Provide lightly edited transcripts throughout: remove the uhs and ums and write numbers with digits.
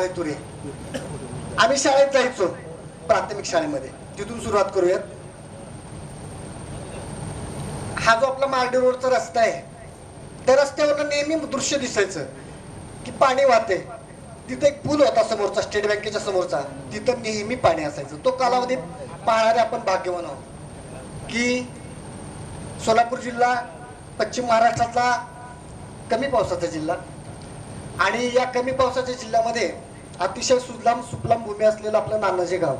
नारे तुरे. आम्ही शाळेत जायचो, प्राथमिक शाळेमध्ये. तिथून सुरुवात करूयात. हा जो आपला मार्डी रोडचा रस्ता आहे, त्या रस्त्यावर नेहमी दृश्य दिसायचं की पाणी वाहते. तिथे एक पूल होता समोरचा, स्टेट बँकेच्या समोरचा, तिथं नेहमी पाणी असायचं. तो कालावधी पाहणारे आपण भाग्यवान आहोत की सोलापूर जिल्हा पश्चिम महाराष्ट्रातला कमी पावसाचा जिल्हा, आणि या कमी पावसाच्या जिल्ह्यामध्ये अतिशय सुजलाम सुफलाम भूमी असलेलं आपलं नानाजे गाव,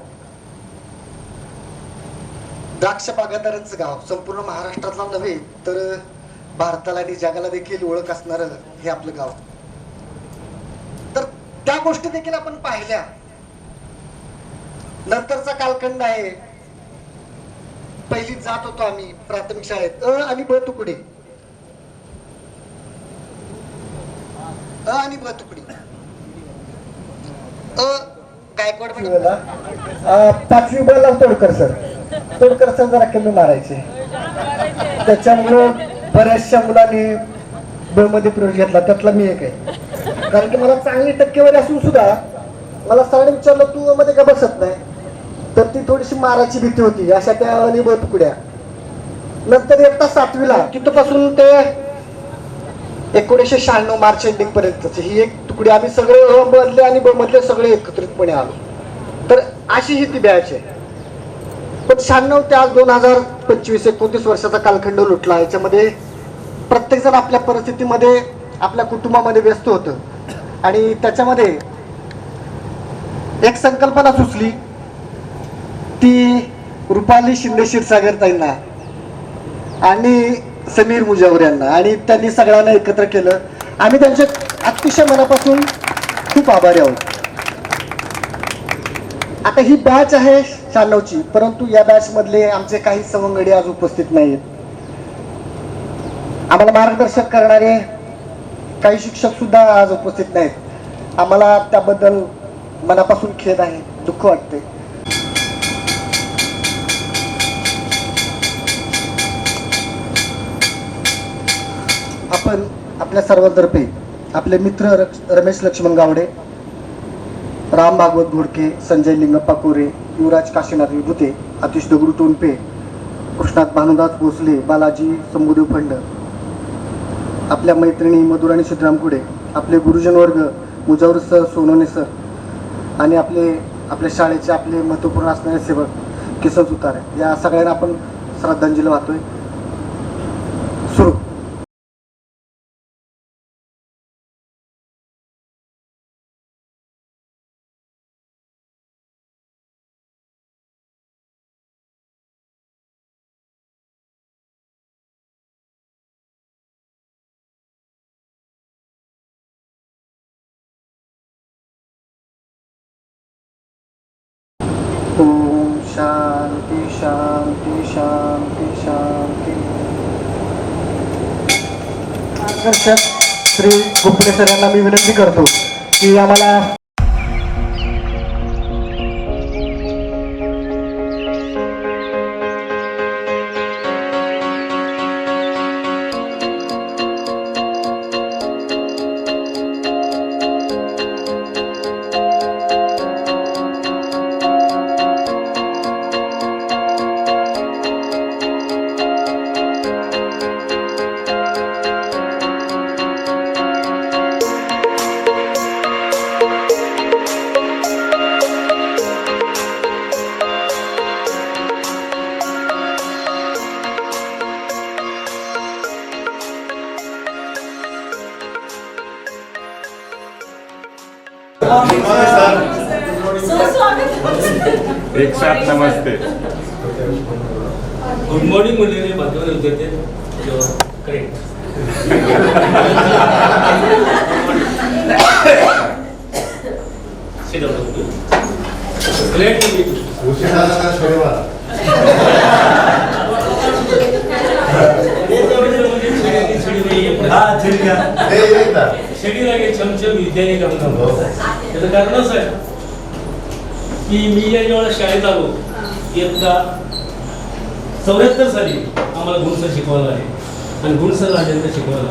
द्राक्ष बागायतदारांचं गाव, संपूर्ण महाराष्ट्रातला नव्हे तर भारताला आणि जगाला देखील ओळख असणारं हे आपलं गाव. तर त्या गोष्टी देखील आपण पाहिल्या. नंतरचा कालखंड आहे. पहिली जात होतो आम्ही प्राथमिक शाळेत आणि ब तुकडे, आणि ब तुकडी. गायकवाड पाचवी बला तोडकर सर, तोडकर सर जरा कमी मारायचे, त्याच्यामुळं बऱ्याचशा मुलांनी ब मध्ये प्रवेश घेतला. त्यातला मी एक आहे. कारण की मला चांगली टक्केवारी असून सुद्धा मला सरांनी विचारलं तू मध्ये का बसत नाही, तर ती थोडीशी मारायची भीती होती. अशा त्या आणि ब तुकड्या. नंतर एकटा सातवीला, तिथपासून ते 1996 मार्च एंडिंग पर्यंतची ही एक तुकडी. आम्ही सगळे अ मधले आणि ब मधले सगळे एकत्रितपणे आलो. तर अशी ही ती बॅच आहे. पण 96 ते आज 2025 29 वर्षाचा कालखंड लुटला. याच्यामध्ये प्रत्येक जण आपल्या परिस्थितीमध्ये आपल्या कुटुंबामध्ये व्यस्त होतं. आणि त्याच्यामध्ये एक संकल्पना सुचली, ती रुपाली शिंदे क्षीरसागर ताईंना आणि समीर मुजावर यांना, आणि त्यांनी सगळ्यांना एकत्र केलं. आम्ही त्यांचे अतिशय मनापासून खूप आभारी आहोत. आता ही बॅच आहे 96ची, परंतु या बॅच मधले आमचे काही सवंगडी आज उपस्थित नाहीत. आम्हाला मार्गदर्शन करणारे काही शिक्षक सुद्धा आज उपस्थित नाहीत. आम्हाला त्याबद्दल मनापासून खेद आहे, दुःख वाटते. आपण आपल्या सर्वांतर्फे आपले मित्र रमेश लक्ष्मण गावडे, राम भागवत घोडके, संजय लिंगप्पा कोरे, युवराज काशीनाथ विभूते, आतिश दगडू टोनपे, कृष्णात भानुदास भोसले, बालाजी संबुदेव फंड, आपल्या मैत्रिणी मधुर आणि सिद्धराम कुडे, आपले गुरुजन वर्ग मुजावर सर, सोनवणे सर, आणि आपल्या शाळेचे आपले महत्त्वपूर्ण असणारे सेवक किसन सुतारे, या सगळ्यांना आपण श्रद्धांजली वाहतोय. सुरू. ओम शांती शांती शांती शांती. मार्गदर्शक श्री गुप्ते सर यांना मी विनंती करतो की आम्हाला एक साथ नमस्ते. गुड मॉर्निंग म्हणलेले माध्यम विद्यार्थी correct. Great to meet you. शेडी लागे छमछम विद्याने करणार. त्याचं कारण असं आहे की मी या जेव्हा शाळेत आलो इयत्ता 74 साली आम्हाला गुणसर शिकवायला आहे, आणि गुणसर राजेंद्र शिकवायला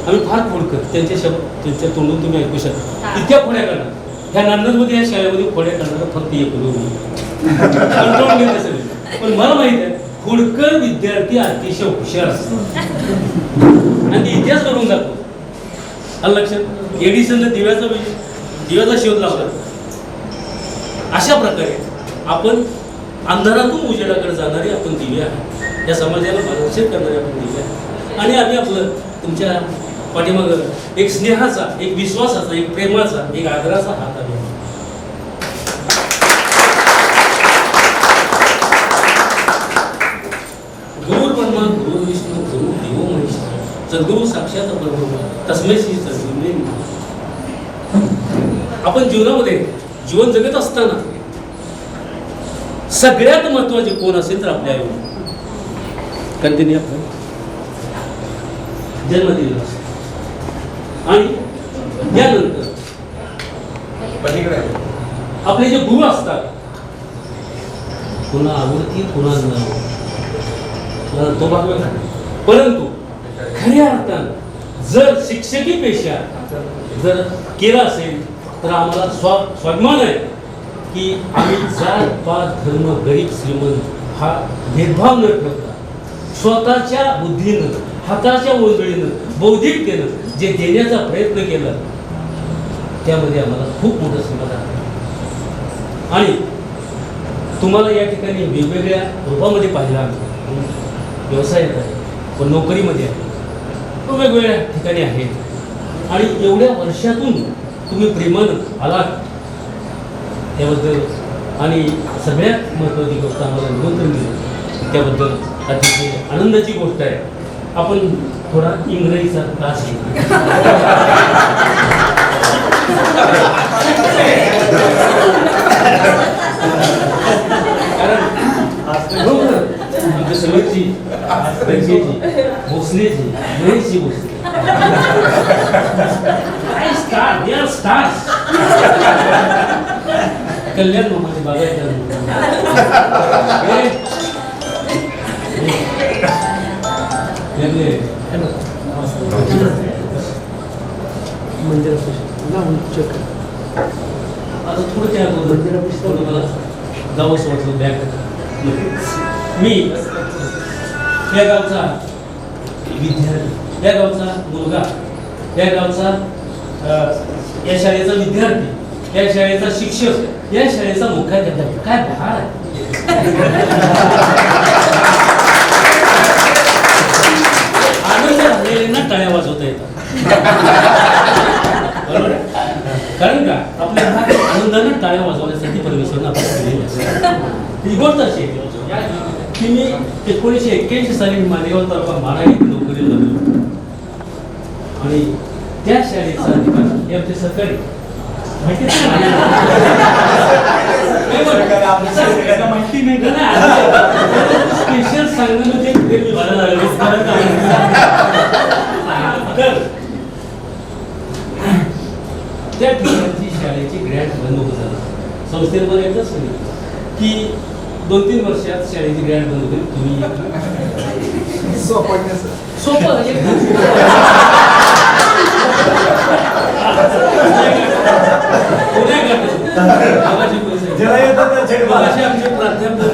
आम्ही फार फोडकर त्यांचे शब्द त्यांच्या तोंडून तुम्ही ऐकू शकता. इतक्या पुण्या करणार ह्या नांदमध्ये या शाळेमध्ये खोड्या करणारा फक्त एक कंट्रोल घेत असेल. पण मला माहित आहे खोडकर विद्यार्थी अतिशय हुशार असतात आणि ते इतिहास करून जातो. आलं लक्षात? एडिसनला दिव्याचा शोध लावला. अशा प्रकारे आपण अंधारातून उजेडाकडे जाणारे आपण दिवे आहे, या समाजाला मार्गदर्शन करणारे आपण दिवे आहे. आणि आम्ही आपलं तुमच्या पाठीमागं एक स्नेहाचा, एक विश्वासाचा, एक प्रेमाचा, एक आदराचा हात आहे. गुरु ब्रह्मा गुरु विष्णू गुरु देव महेश्वर सद्गुरु साक्षात परब्रह्म तस्मै श्री सद्गुरुने नमः. आपण जीवनामध्ये जीवन जगत असताना सगळ्यात महत्वाचे कोण असेल तर आपले आई कंटिन्यू आपण जन्म दिलेला असतो आणि यानंतर आपले जे गुरु असतात पुन्हा आवडती पुन्हा तो भाग वेगळा. परंतु खऱ्या अर्थानं जर शिक्षकी पेशा जर केला असेल तर आम्हाला स्वाभिमान आहे की आम्ही जात पात धर्म गरीब श्रीमंत हा भेदभाव न ठेवता स्वतःच्या बुद्धीनं हाताच्या ओंजळीनं बौद्धिकतेनं जे देण्याचा प्रयत्न केला त्यामध्ये आम्हाला खूप मोठं समाधान आहे. आणि तुम्हाला या ठिकाणी वेगवेगळ्या रूपामध्ये पाहिलं आम्ही. व्यवसायात आहे, पण नोकरीमध्ये आहे, तो वेगवेगळ्या ठिकाणी आहेत. आणि एवढ्या वर्षातून तुम्ही प्रेमानं आलात त्याबद्दल आणि सगळ्यात महत्त्वाची गोष्ट आम्हाला निमंत्रण दिलं त्याबद्दल अतिशय आनंदाची गोष्ट आहे. आपण थोडा इंग्रजीचा क्लास घेऊ. कारण आमच्या सगळ्याची बँकेची भोसलेची इंग्रजीची भोसले कल्याण मामाचे बागायत आता थोडं त्या मला जावंच वाटलं बॅग. मी या गावचा विद्यार्थी, या गावचा मुलगा, या गावचा या शाळेचा विद्यार्थी, या शाळेचा शिक्षक, या शाळेचा मुख्याध्यापक. काय भार आहे. आनंद झालेल्यांना टाळ्या वाजवता येतात. बरोबर आहे? कारण का आपल्या आनंदानं टाळ्या वाजवण्यासाठी परमेश्वरानं आपल्याला दिलेली असते. ही गोष्ट अशी आहे की मी 1981 साली मालेगाव तालुका माडा येथे नोकरीला लागलो आणि त्या शाळेचा अधिकार हे आमचे सरकारी माहिती नाही स्पेशल सांगणं ते बरं झालं. त्या ठिकाणची शाळेची ग्रँट बंद होत झाली. संस्थेने मला एकच सांगितलं की 2-3 वर्षात शाळेची ग्रँट बंद होईल. तुम्ही सोपं आमचे प्राध्यापक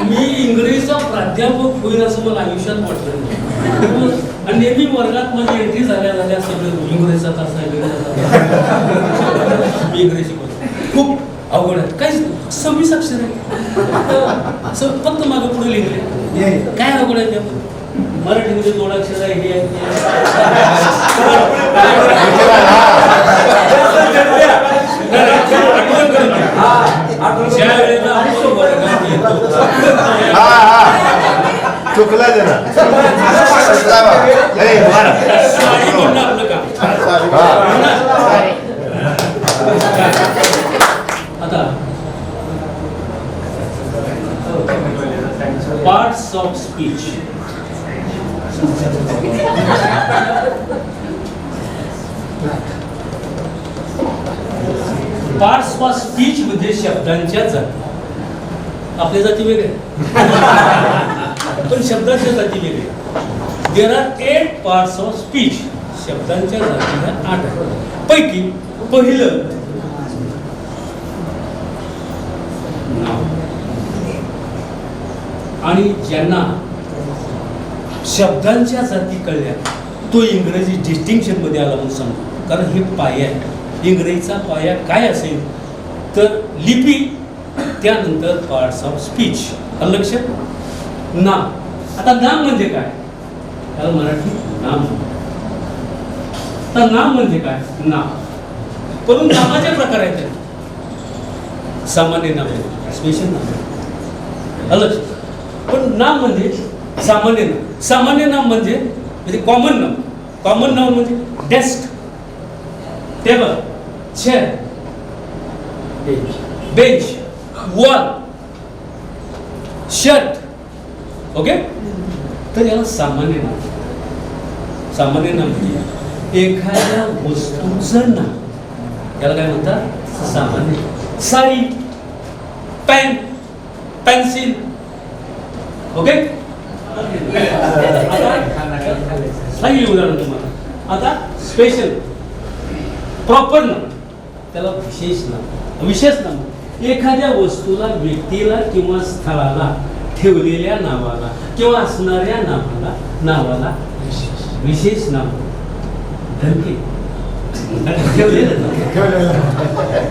मी इंग्रजीचा प्राध्यापक होईल असं मला आयुष्यात वाटलं नाही. आणि नेहमी वर्गात माझी एंट्री झाल्या सगळं इंग्रजीचा तास आहे, मी इंग्रजी शिकवतो. खूप अवघड आहे. काहीच 26 अक्षर आहे, फक्त मागं पुढे लिहिले. काय अवघड आहे त्या मराठीमध्ये 2 अक्षर आहे, हे ज्या वेळेला आपण वर्गात येतो चुकला जरा आपलं काम. आता parts of speech. Parts of speech म्हणजे शब्दांच्या जाती. आपल्या जाती वेगळ्या पण शब्दांच्या जाती वेगळ्या. There are 8 parts of speech. शब्दांच्या जाती ह्या 8 आहेत. पैकी पहिलं नाव. आणि ज्यांना शब्दांच्या जाती कळल्या तो इंग्रजी डिस्टिंक्शन मध्ये आला म्हणून सांगतो. कारण हे पाया आहे. इंग्रजीचा पाया काय असेल तर लिपी, त्यानंतर पार्ट्स ऑफ स्पीच. आलं लक्षात? नाम. आता नाम म्हणजे काय? त्याला मराठी नाम. तर नाम म्हणजे काय? नाम. परंतु नामाचे प्रकार आहेत. सामान्य नाम, स्पेशल नाम. आलं लक्षात? पण नाम म्हणजे सामान्य नाम. सामान्य नाम म्हणजे कॉमन नाम. कॉमन नाम म्हणजे desk, table, chair, bench, wall, shirt. Okay. तर याला सामान्य नाम. सामान्य नाम म्हणजे एखाद्या वस्तूचं नाम. याला काय म्हणतात? सामान्य. Sari, pen, pencil. ओके. सांगितले उदाहरण तुम्हाला. आता स्पेशल, प्रॉपर नाम, त्याला विशेष नाम. विशेष नाम एखाद्या वस्तूला, व्यक्तीला किंवा स्थळाला ठेवलेल्या नावाला किंवा असणाऱ्या नावाला विशेष नाम. धनके ठेवलेलं नाव.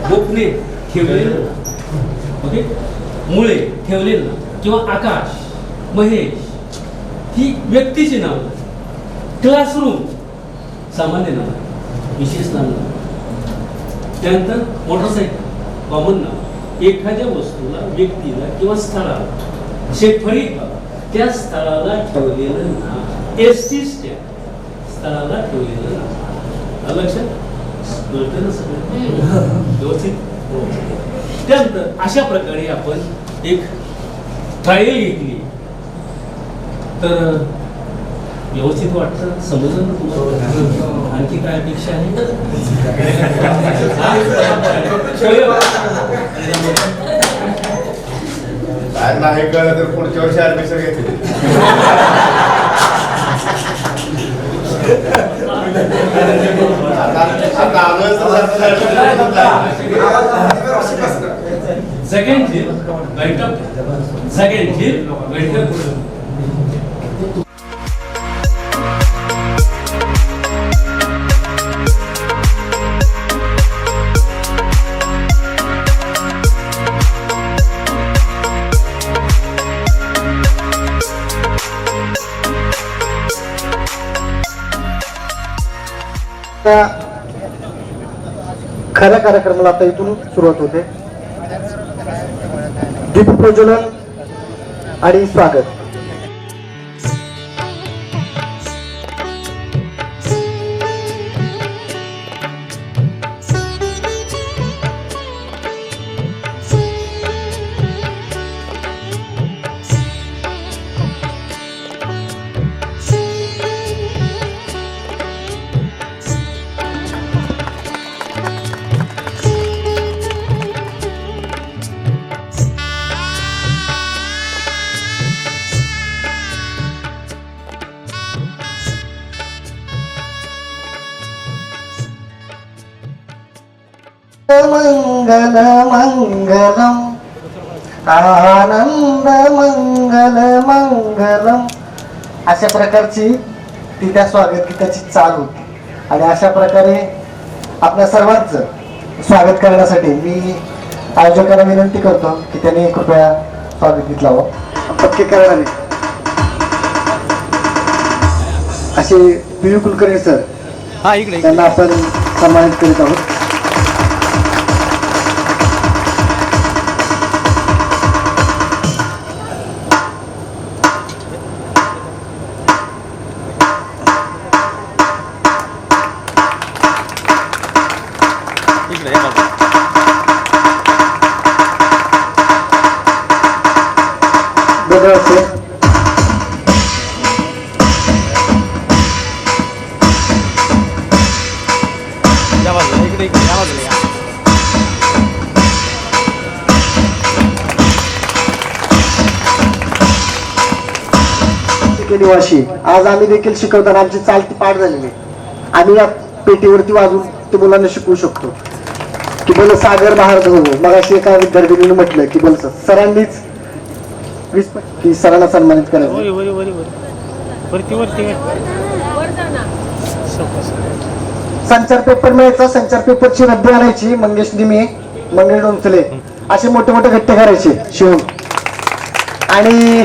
गोपने ठेवलेलं नाव. ओके. मुळे ठेवलेलं नाव किंवा आकाश, महेश ही व्यक्तीची नाव. क्लासरूम सामान्य नाव, विशेष नाव. त्यानंतर मोटरसायकल कॉमन नाव. एखाद्या वस्तूला, व्यक्तीला किंवा स्थळाला, शेतफळीत त्या स्थळाला ठेवलेलं नाव. एसटी स्टँड, स्थळाला ठेवलेलं नाव. लक्षात? कळतं ना सगळं व्यवस्थित? त्यानंतर अशा प्रकारे आपण एक ट्रायल घेतली तर व्यवस्थित वाटतं. समजलं ना तुम्हाला? आणखी काय अपेक्षा आहे? नाही कळलं तर पुढच्या वर्षी ऍडमिशन घेतली. Second welcome. खऱ्या कार्यक्रमाला आता इथून सुरुवात होते. दीपप्रज्वलन आणि स्वागत. मंगल मंगलम आनंद मंगल मंगलम. अशा प्रकारची ती त्या स्वागत गीताची चाल होती. आणि अशा प्रकारे आपल्या सर्वांचं स्वागत करण्यासाठी मी आयोजकांना विनंती करतो की त्यांनी कृपया स्वागत गीत लावावं. पक्के करणारे असे पियू कुलकर्णी सर, त्यांना आपण सन्मानित करीत आहोत. इकडे डोके निवासी. आज आम्ही देखील शिकवताना आमची चालती पाठ झालेली आहे. आम्ही या पेटीवरती वाजून ते मुलांना शिकवू शकतो की बोल सागर बाहेर जाऊ. मग अशी एका विद्यार्थिनीने म्हटलं की बोल सरांनीच की सरांना सन्मानित करायचं. संचार पेपर मिळायचा, संचार पेपरची रद्दी आणायची, मंगेश निमे, मंगेश डोंचले असे मोठे मोठे गट्टे करायचे शिवून, आणि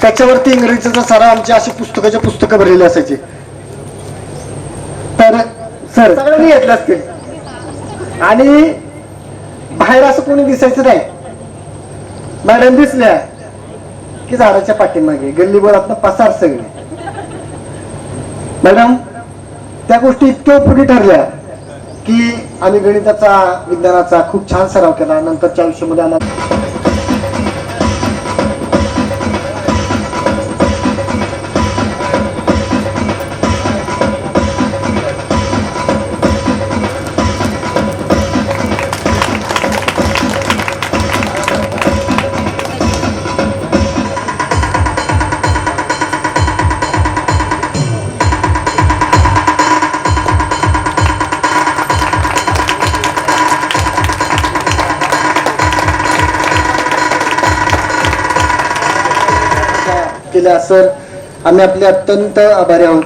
त्याच्यावरती इंग्रजीचा सराव आमचे अशी पुस्तकं भरलेली असायची. तर सर सगळ्यांनी घेतले असतील आणि बाहेर असं कोणी दिसायचं नाही. मॅडम दिसल्या की झाडाच्या पाठीमागे गल्ली बोलातनं पसार सगळे. मॅडम त्या गोष्टी इतक्या उपयोगी ठरल्या की आम्ही गणिताचा विज्ञानाचा खूप छान सराव केला. नंतरच्या आयुष्यामध्ये आम्हाला केल्या. सर आम्ही आपले अत्यंत आभारी आहोत.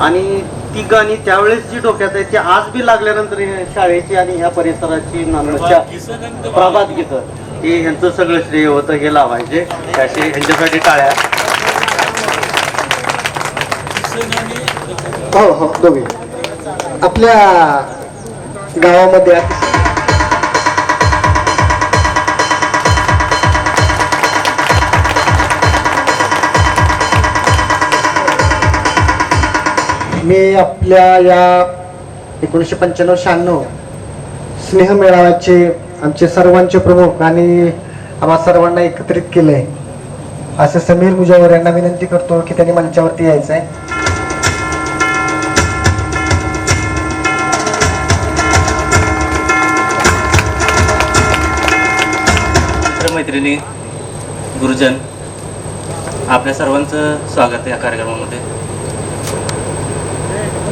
आणि ती गाणी त्यावेळेस जी डोक्यात आहे ती आज बी लागल्यानंतर शाळेची आणि ह्या परिसराची नांदच्या प्रभात गीतं हे ह्यांचं सगळं श्रेय होतं, हे लावायचे. त्याचे ह्यांच्यासाठी टाळ्या. हो हो दोघे आपल्या गावामध्ये मी आपल्या या 1995-96 स्नेह मेळाव्याचे आमचे सर्वांचे प्रमुख आणि आम्हा सर्वांना एकत्रित केलंय असे समीर मुजावर यांना विनंती करतो की त्यांनी मंचावरती यायचं आहे. मैत्रिणी, गुरुजन, आपल्या सर्वांचं स्वागत आहे या कार्यक्रमामध्ये.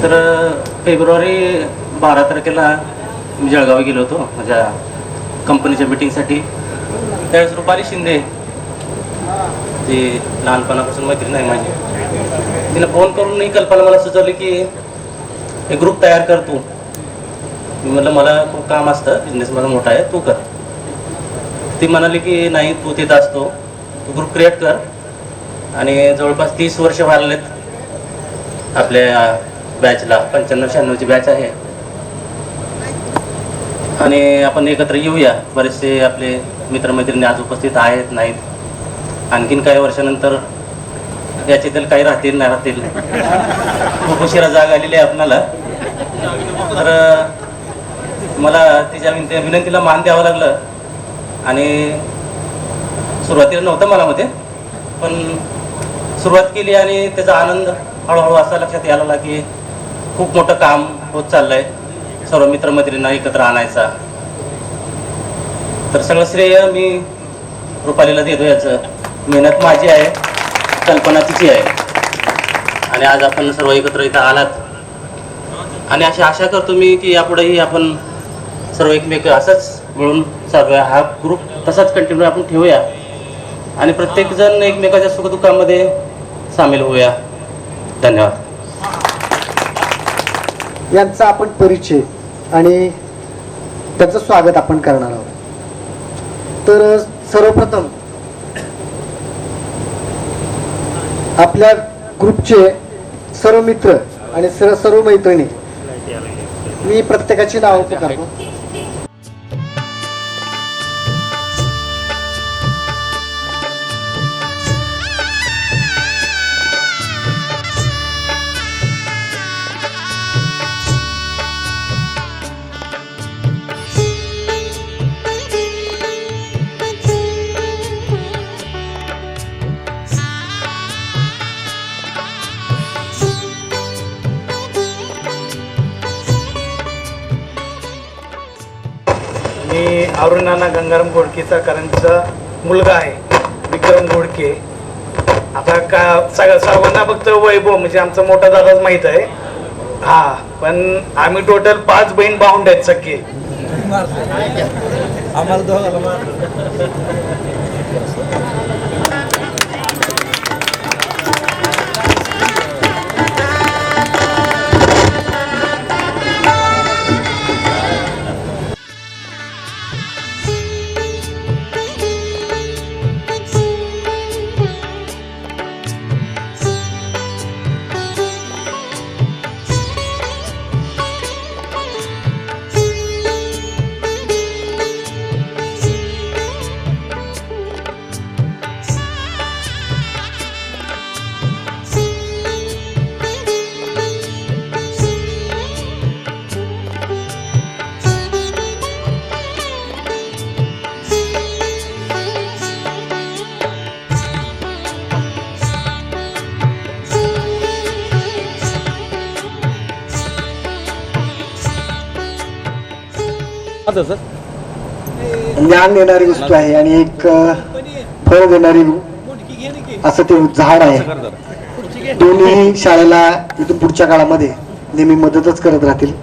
तर फेब्रुवारी 12 तारखेला मी जळगाव गेलो होतो माझ्या कंपनीच्या मीटिंगसाठी. त्यावेळेस रुपाली शिंदे जी लहानपणापासून मैत्रीण आहे माझी, तिला फोन करून ही कल्पना मला सुचवली की एक ग्रुप तयार कर तू. मी म्हटलं मला खूप काम असतं, बिझनेस माझा मोठा आहे, तू कर. ती म्हणाली की नाही तू तिथं असतो, तू ग्रुप क्रिएट कर. आणि जवळपास 30 वर्ष वाढलेत आपल्या बॅचला, 95-96ची बॅच आहे. आणि आपण एकत्र येऊया. बरेचसे आपले मित्रमैत्रिणी आज उपस्थित आहेत नाहीत, आणखीन काही वर्षानंतर याच्यातील काही राहतील नाही राहतील. खूप उशिरा जाग आलेली आहे आपणाला. तर मला तिच्या विनंतीला मान द्यावं लागलं. आणि सुरुवातीला नव्हतं मनामध्ये, पण सुरुवात केली आणि त्याचा आनंद हळूहळू असा लक्षात यायला लागला की खूप मोठं काम होत चाललंय. सर्व मित्रमैत्रिणींना एकत्र आणायचा. तर सगळं श्रेय मी रुपालीला देतो. याचं मेहनत माझी आहे, कल्पना तिची आहे. आणि आज आपण सर्व एकत्र इथं आलात. आणि अशी आशा करतो मी की यापुढेही आपण सर्व एकमेक असंच मिळून चालूया. हा ग्रुप तसाच कंटिन्यू आपण ठेवूया आणि प्रत्येकजण एकमेकाच्या सुखदुःखामध्ये सामील होऊया. धन्यवाद. यांचा आपण परिचय आणि त्याचं स्वागत आपण करणार आहोत. तर सर्वप्रथम आपल्या ग्रुपचे सर्व मित्र आणि सर्व मैत्रिणी, मी प्रत्येकाची नाव पुकारतो. मी अरुणाना गंगाराम घोडकेचा कारणचा मुलगा आहे, विक्रम घोडके. आता का सर्वांना फक्त वैभव म्हणजे आमचा मोठा दादाच माहीत आहे. हा, पण आम्ही टोटल 5 बहीण भावंड आहेत सख्खे. आम्हाला दोघांना ज्ञान देणारी वस्तू आहे आणि एक फळ देणारी असं ते झाड आहे. दोन्ही शाळेला इथून पुढच्या काळामध्ये नेहमी मदतच करत राहतील.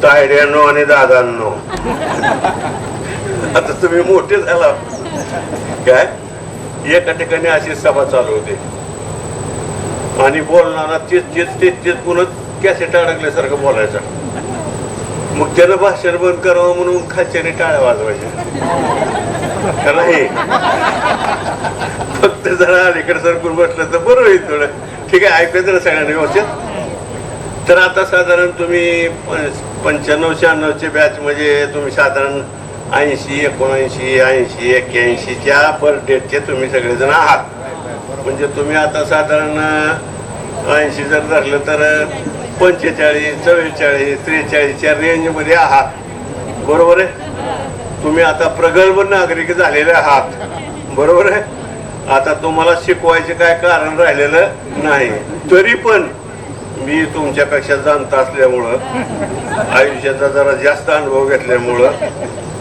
तायड्यांनो आणि दादांनो, आता तुम्ही मोठे झाला काय. एका ठिकाणी अशी सभा चालू होती आणि बोलणारा तेच पुन्हा कॅसेट अडकल्यासारखं बोलायचं. मग त्यानं भाषण बंद करावं म्हणून खालच्याने टाळ्या वाजवायच्या. का नाही? फक्त जरा अलीकडे सरकून बसलं तर बरं होईल थोडं. ठीक आहे, ऐकायचं ना सगळ्यांनी व्यवस्थित. तर आता साधारण तुम्ही 95-96चे बॅच म्हणजे तुम्ही साधारण 80, 79, 80, 81च्या पर डेटचे तुम्ही सगळेजण आहात. म्हणजे तुम्ही आता साधारण 80 जर धरलं तर 45, 44, 43च्या रेंजमध्ये आहात. बरोबर आहे? तुम्ही आता प्रगल्भ नागरिक झालेले आहात. बरोबर आहे? आता तुम्हाला शिकवायचे काय कारण राहिलेलं नाही. तरी पण मी तुमच्यापेक्षा जाणता असल्यामुळं, आयुष्याचा जरा जास्त अनुभव घेतल्यामुळं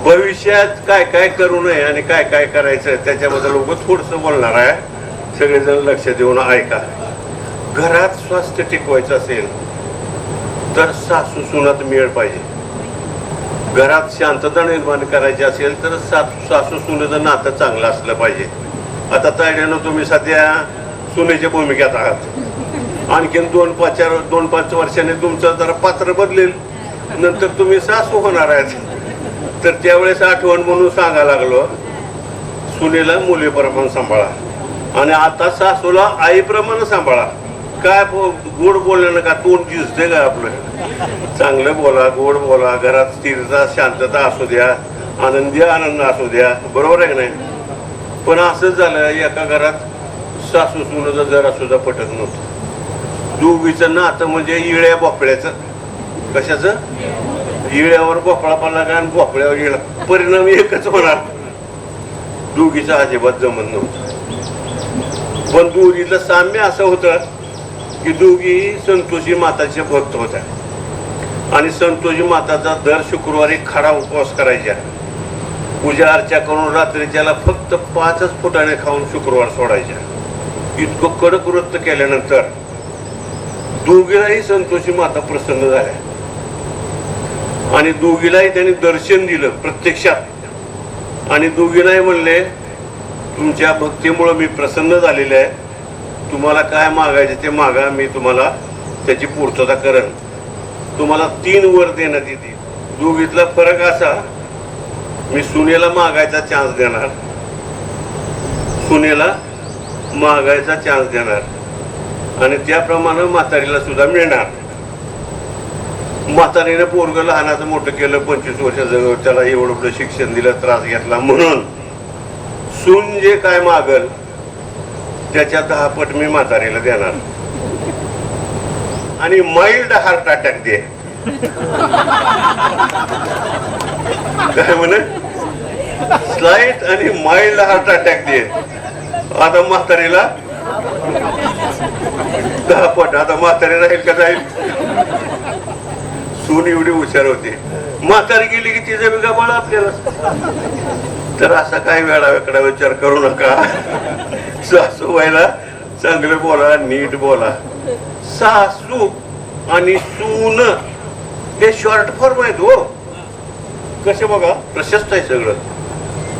भविष्यात काय काय करू नये आणि काय काय करायचं त्याच्याबद्दल लोक थोडंसं बोलणार आहे. सगळेजण लक्ष देऊन ऐका. घरात स्वास्थ्य टिकवायचं असेल तर सासू सुनात मेळ पाहिजे. घरात शांतता निर्माण करायची असेल तर सासू सुनेचं नातं चांगलं असलं पाहिजे. आता तायड्यानं तुम्ही सध्या सुनेच्या भूमिकेत आहात. आणखीन 2-5 वर्षांनी तुमचं जरा पात्र बदलेल, नंतर तुम्ही सासू होणार आहेत. तर त्यावेळेस आठवण म्हणून सांगायला लागलो, सुनेला मुलीप्रमाणे सांभाळा आणि आता सासूला आईप्रमाणे सांभाळा. काय गोड बोलण्यानं का तोंड दिसते का आपलं? चांगलं बोला, गोड बोला. घरात स्थिरता शांतता असू द्या, आनंदी आनंद असू द्या. बरोबर आहे की नाही? पण असंच झालं, एका घरात सासू सुनेचं जरा सुद्धा पटत नव्हतं. दोघीचं नातं म्हणजे इळ्या भोपळ्याचं. कशाचं? इळ्यावर भोपळा पडला का आणि भोपळ्यावर इळा, परिणाम एकच होणार. दोघीचं अजिबात जमत नव्हतं. पण दोघीतलं साम्य असं होतं की दोघी संतोषी माताचे भक्त होत्या आणि संतोषी माताचा दर शुक्रवारी खडा उपवास करायच्या. पूजा अर्चा करून रात्रीच्याला फक्त 5च फुटाणे खाऊन शुक्रवार सोडायच्या. इतकं कडक वृत्त केल्यानंतर दोघीलाही संतोषी माता प्रसन्न झाल्या आणि दोघीलाही त्यांनी दर्शन दिलं प्रत्यक्षात. आणि दोघीलाही म्हणले, तुमच्या भक्तीमुळे मी प्रसन्न झालेले आहे. तुम्हाला काय मागायचे ते मागा, मी तुम्हाला त्याची पूर्तता करेन. तुम्हाला 3 वर देण्यात येते. दोघीतला फरक असा, मी सुनेला मागायचा चान्स देणार, सुनेला मागायचा चान्स देणार आणि त्याप्रमाणे म्हातारीला सुद्धा मिळणार. म्हातारीने पोरगं लहानाचं मोठं केलं, 25 वर्षाचं, त्याला एवढं शिक्षण दिलं, त्रास घेतला, म्हणून सून जे काय मागल त्याच्या 10 पट मी म्हातारीला देणार आणि माइल्ड हार्ट अटॅक दे. काय म्हणे? स्लाइट आणि माइल्ड हार्ट अटॅक दे. आता म्हातारीला 10 पट. आता म्हातारी राहील का जाईल? सून एवढी हुशार होती. म्हातारी गेली की तिचा वेगळा बाळ आपल्याला. तर असा काही वेळा वेगळा विचार करू नका. सासू व्हायला चांगलं बोला, नीट बोला. सासू आणि सून हे शॉर्ट फॉर्म आहेत हो. कसे बघा, प्रशस्त आहे सगळं.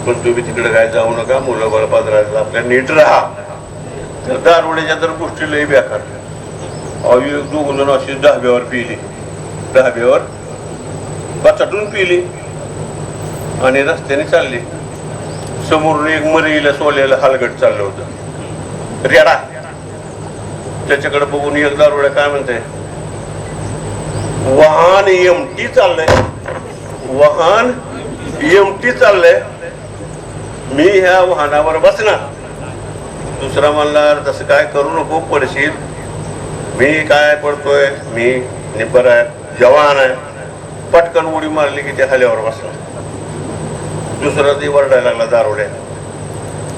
पण तुम्ही तिकडे काय जाऊ नका. मुलं बळपात राहायचं, आपल्या नीट राहा. तर दारुड्याच्या तर गोष्टी लई बेकार. दोघ जण अशी धाब्यावर पिली, धाब्यावर बचाटून पिली आणि रस्त्याने चालली. समोरून एक मरीला सोल्याला हलगट चाललं होतं, रेडा. त्याच्याकडे बघून एक दारुड्या काय म्हणते, वाहन एमटी चाललंय, वाहन एमटी चाललंय, मी ह्या वाहनावर बसणार. दुसरा म्हणला, तसं काय करू नको, पडशील. मी काय पडतोय, मी निबर आहे, जवान आहे. पटकन उडी मारली की त्या खाल्यावर बसला. दुसरा ती वरडायला लागला दारुड्या,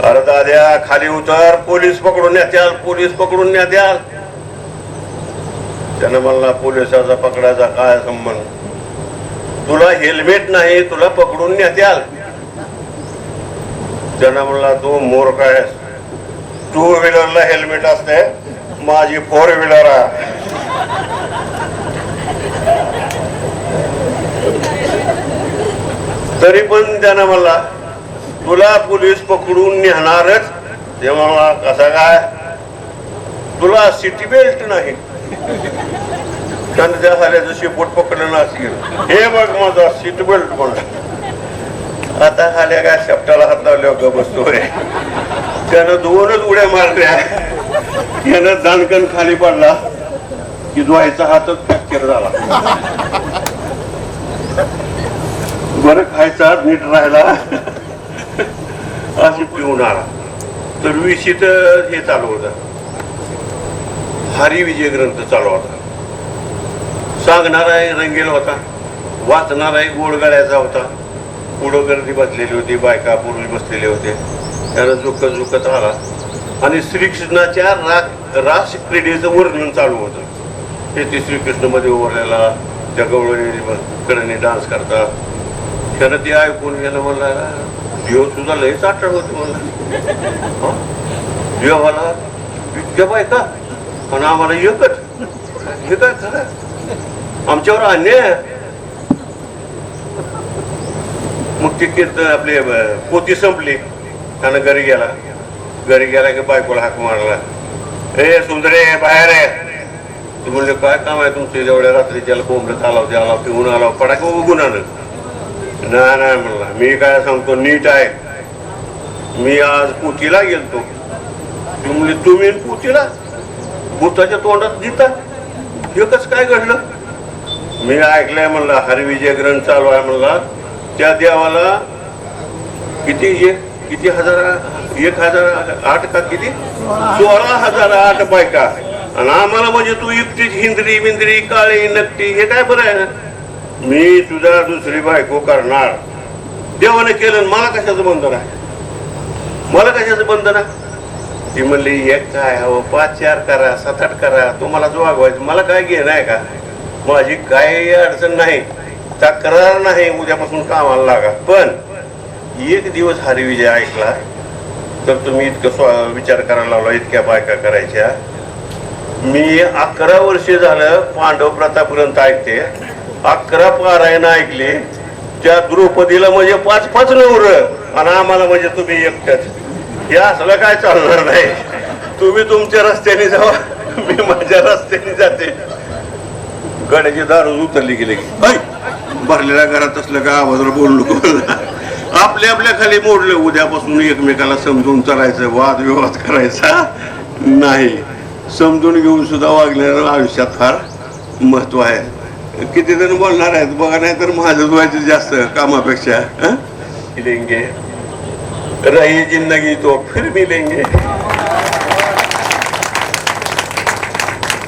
अरे दाद्या खाली उतर, पोलीस पकडून न्यात्याल, पोलीस पकडून न्यात्याल. त्यानं म्हणला, पोलिसाचा पकडायचा काय संबंध? तुला हेल्मेट नाही, तुला पकडून न्यात्याल. त्यानं म्हणला, तू मूर्ख आहेस. 2 व्हीलरला हेल्मेट असते, माझी 4 व्हीलर आहे. तरी पण त्यानं म्हणला, तुला पोलीस पकडून नेणारच. तेव्हा कसा काय, तुला सीट बेल्ट नाही. त्यानं त्या झाल्याचं शेपूट पकडलं नसेल. हे बघ माझा सीट बेल्ट म्हणला. आता आल्या काय शेपटाला हात लावल्यावर ग बसतोय. त्यानं 2च उड्या मारल्या, यानं दानकन खाली पडला की द्वायचा हातच फ्रॅक्चर झाला. बरं खायचा नीट राहिला अशी पिऊन आला. तर विषित हे चालू होता, हरी विजय ग्रंथ चालू होता. सांगणारा रंगेल होता, वाचणारा गोडगळ्याचा होता. पुढं गर्दी बसलेली होती, बायका पूर्वी बसलेले होते. त्यानं झुकत झुकत आला आणि श्रीकृष्णाच्या रास क्रीडेचं वर्णन चालू होतं. ते श्रीकृष्ण मध्ये उभारलेला त्या गवळणी डान्स करतात. त्यानं ते ऐकून गेलं, म्हणला देव सुद्धा लयच आठवण होते. म्हणला देवाला इतक्या बायका आणि आम्हाला एकच, हे काय खरं आमच्यावर अन्याय. मग ती आपली पोती संपली, त्यानं घरी गेला की बायकोला हाक मारला, ए सुंदरे बाहेर आहे. तू म्हणले काय काम आहे तुमचं एवढ्या रात्री, ज्याला कोंबडं चालाव आला पिऊन आला पडाक उगून आलं. नाही म्हणला, मी काय सांगतो नीट आहे. मी आज पोतीला गेलतो. ती म्हणली तुम्ही पोतीला भूताच्या तोंडात जिता, हे कसं काय घडलं. मी ऐकलंय म्हणला, हरिविजय ग्रंथ चालू आहे म्हणला. त्या देवाला किती 1008 का किती 16,008 बायका, आणि आम्हाला म्हणजे तू एकटीच हिंद्री बिंद्री काळी नकटी, हे काय बरं आहे. मी तुझा दुसरी बायको करणार. देवाने केलं, मला कशाचं बंधन आहे, मला कशाचं बंधन आहे. ती म्हणली एक काय हवं 5-4 करा 7-8 करा, तुम्हाला जो वागवायचं, मला काय घेणं आहे का. माझी काही अडचण नाही, तक्रार नाही, उद्यापासून कामाला लागा. पण एक दिवस हरिविजय ऐकला तर तुम्ही इतकं विचार करायला लावला, इतक्या बायका करायच्या. मी 11 वर्षे झालं पांडव प्रतापर्यंत ऐकते. 11 पारायण ऐकले. त्या द्रौपदीला म्हणजे 5-5 नवर, आणि आम्हाला म्हणजे तुम्ही एकट्याच. हे असलं काय चालणार नाही. तुम्ही तुमच्या रस्त्याने जावा, मी माझ्या रस्त्याने जाते. गड्याची दारू उतरली गेली की भरलेल्या घरात असलं का आवाजाला बोललो. आपल्या खाली मोडलं. उद्यापासून एकमेकाला समजून चालायचं, वादविवाद करायचा नाही. समजून घेऊन सुद्धा वागण्याचं आयुष्यात फार महत्व आहे. किती जण बोलणार आहेत बघा, नाही तर माझं व्हायचं जास्त कामापेक्षा. मिलेंगे रही जिंदगी तो फिर मिलेंगे.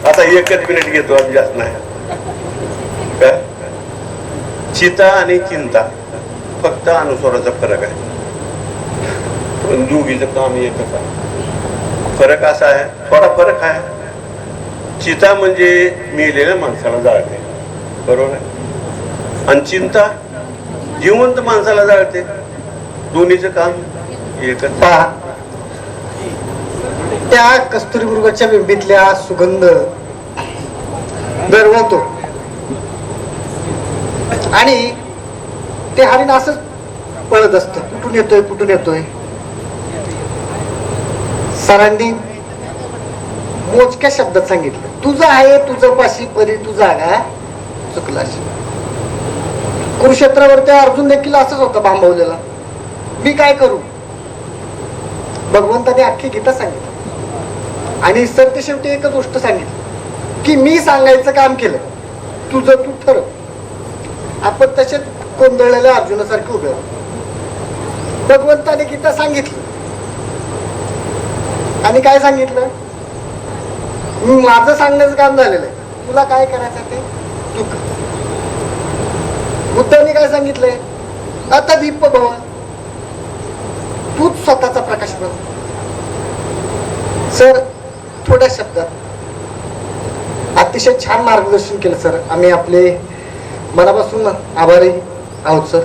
आता 1 मिनिट घेतो, आज जास्त नाही. काय चिता आणि चिंता फक्त अनुस्वाराचा फरक आहे, पण दोघीचं काम एकच आहे. फरक असा आहे, थोडा फरक आहे. चिता म्हणजे मेलेल्या माणसाला जाळते, बरोबर आहे, आणि चिंता जिवंत माणसाला जाळते. दोन्हीचं काम एकच. त्या कस्तुरी मृगाच्या बिंबीतल्या सुगंध दरवळतो आणि ते हरिण असंच पळत असत, कुठून येतोय. सरांनी मोजक्या शब्दात सांगितलं, तुझं आहे तुझं पाशी परी तू जागा चुकलाशी. कुरुक्षेत्रावरती अर्जुन देखील असंच होता भांबवलेला. मी काय करू. भगवंताने अख्खी गीता सांगितलं आणि सत्य शेवटी एकच गोष्ट सांगितली की मी सांगायचं काम केलं, तुझं तू ठरव. आपण तसेच गोंधळलेल्या अर्जुनासारखे उभे आहोत. भगवंताने गीता सांगितली आणि काय सांगितलं, माझं सांगण्याचं काम झालेलं आहे, तुला काय करायचं ते तू कर. बुद्धांनी काय सांगितलंय, आता दीप भव, तूच स्वतःचा प्रकाश बन. सर थोड्या शब्दात अतिशय छान मार्गदर्शन केलं सर. आम्ही आपले मनापासून आभारी आहोत सर.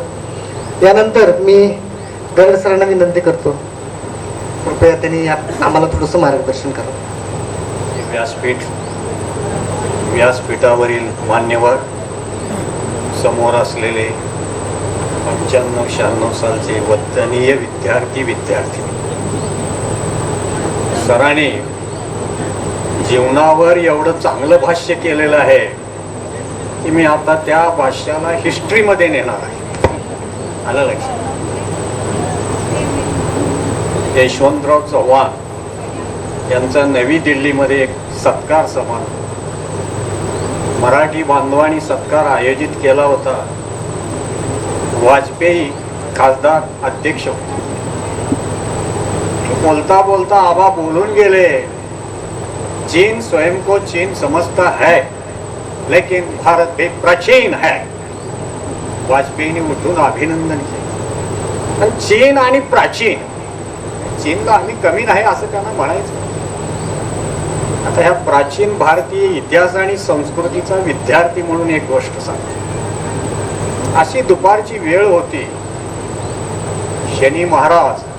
यानंतर मी गरड सरांना विनंती करतो, कृपया त्यांनी आम्हाला थोडंसं मार्गदर्शन करावं. व्यासपीठावरील मान्यवर, समोर असलेले 95-96 सालचे वंदनीय विद्यार्थी सरांनी जीवनावर एवढं चांगलं भाष्य केलेलं आहे की मी आता त्या भाष्याला हिस्ट्रीमध्ये नेणार आहे. आलं लक्षात. यशवंतराव चव्हाण यांचा नवी दिल्लीमध्ये एक सत्कार समारंभ, मराठी बांधवांनी सत्कार आयोजित केला होता. वाजपेयी खासदार अध्यक्ष होते. बोलता बोलता आबा बोलून गेले, चीन स्वयं को चीन समझता है लेकिन भारत भी प्राचीन है. वाजपेयीने उठून अभिनंदन केलं. पण चीन आणि प्राचीन, चीनला आम्ही कमी नाही असं त्यांना म्हणायचं. आता ह्या प्राचीन भारतीय इतिहास आणि संस्कृतीचा विद्यार्थी म्हणून एक गोष्ट सांगतो. अशी दुपारची वेळ होती. शनी महाराज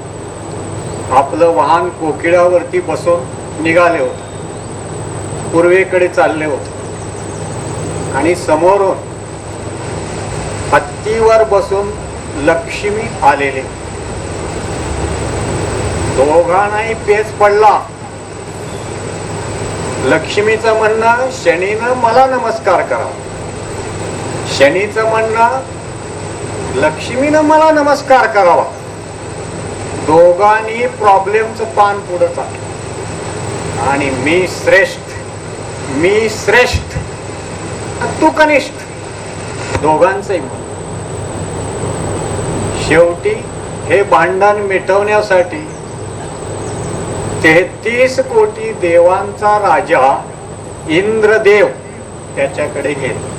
आपलं वाहन कोकिळावरती बसून निघाले होते, पूर्वेकडे चालले होते आणि समोरून हत्तीवर बसून लक्ष्मी आलेले. दोघांनाही पेच पडला. लक्ष्मीचं म्हणणं, शनीनं मला नमस्कार करावा. शनीचं म्हणणं, लक्ष्मीनं मला नमस्कार करावा. दोघांनी प्रॉब्लेमचं पान पुढं चाललं आणि मी श्रेष्ठ, मी श्रेष्ठ, तू कनिष्ठ, दोघांचंही मत. शेवटी हे भांडण मिटवण्यासाठी 33 कोटी देवांचा राजा इंद्रदेव त्याच्याकडे गेले.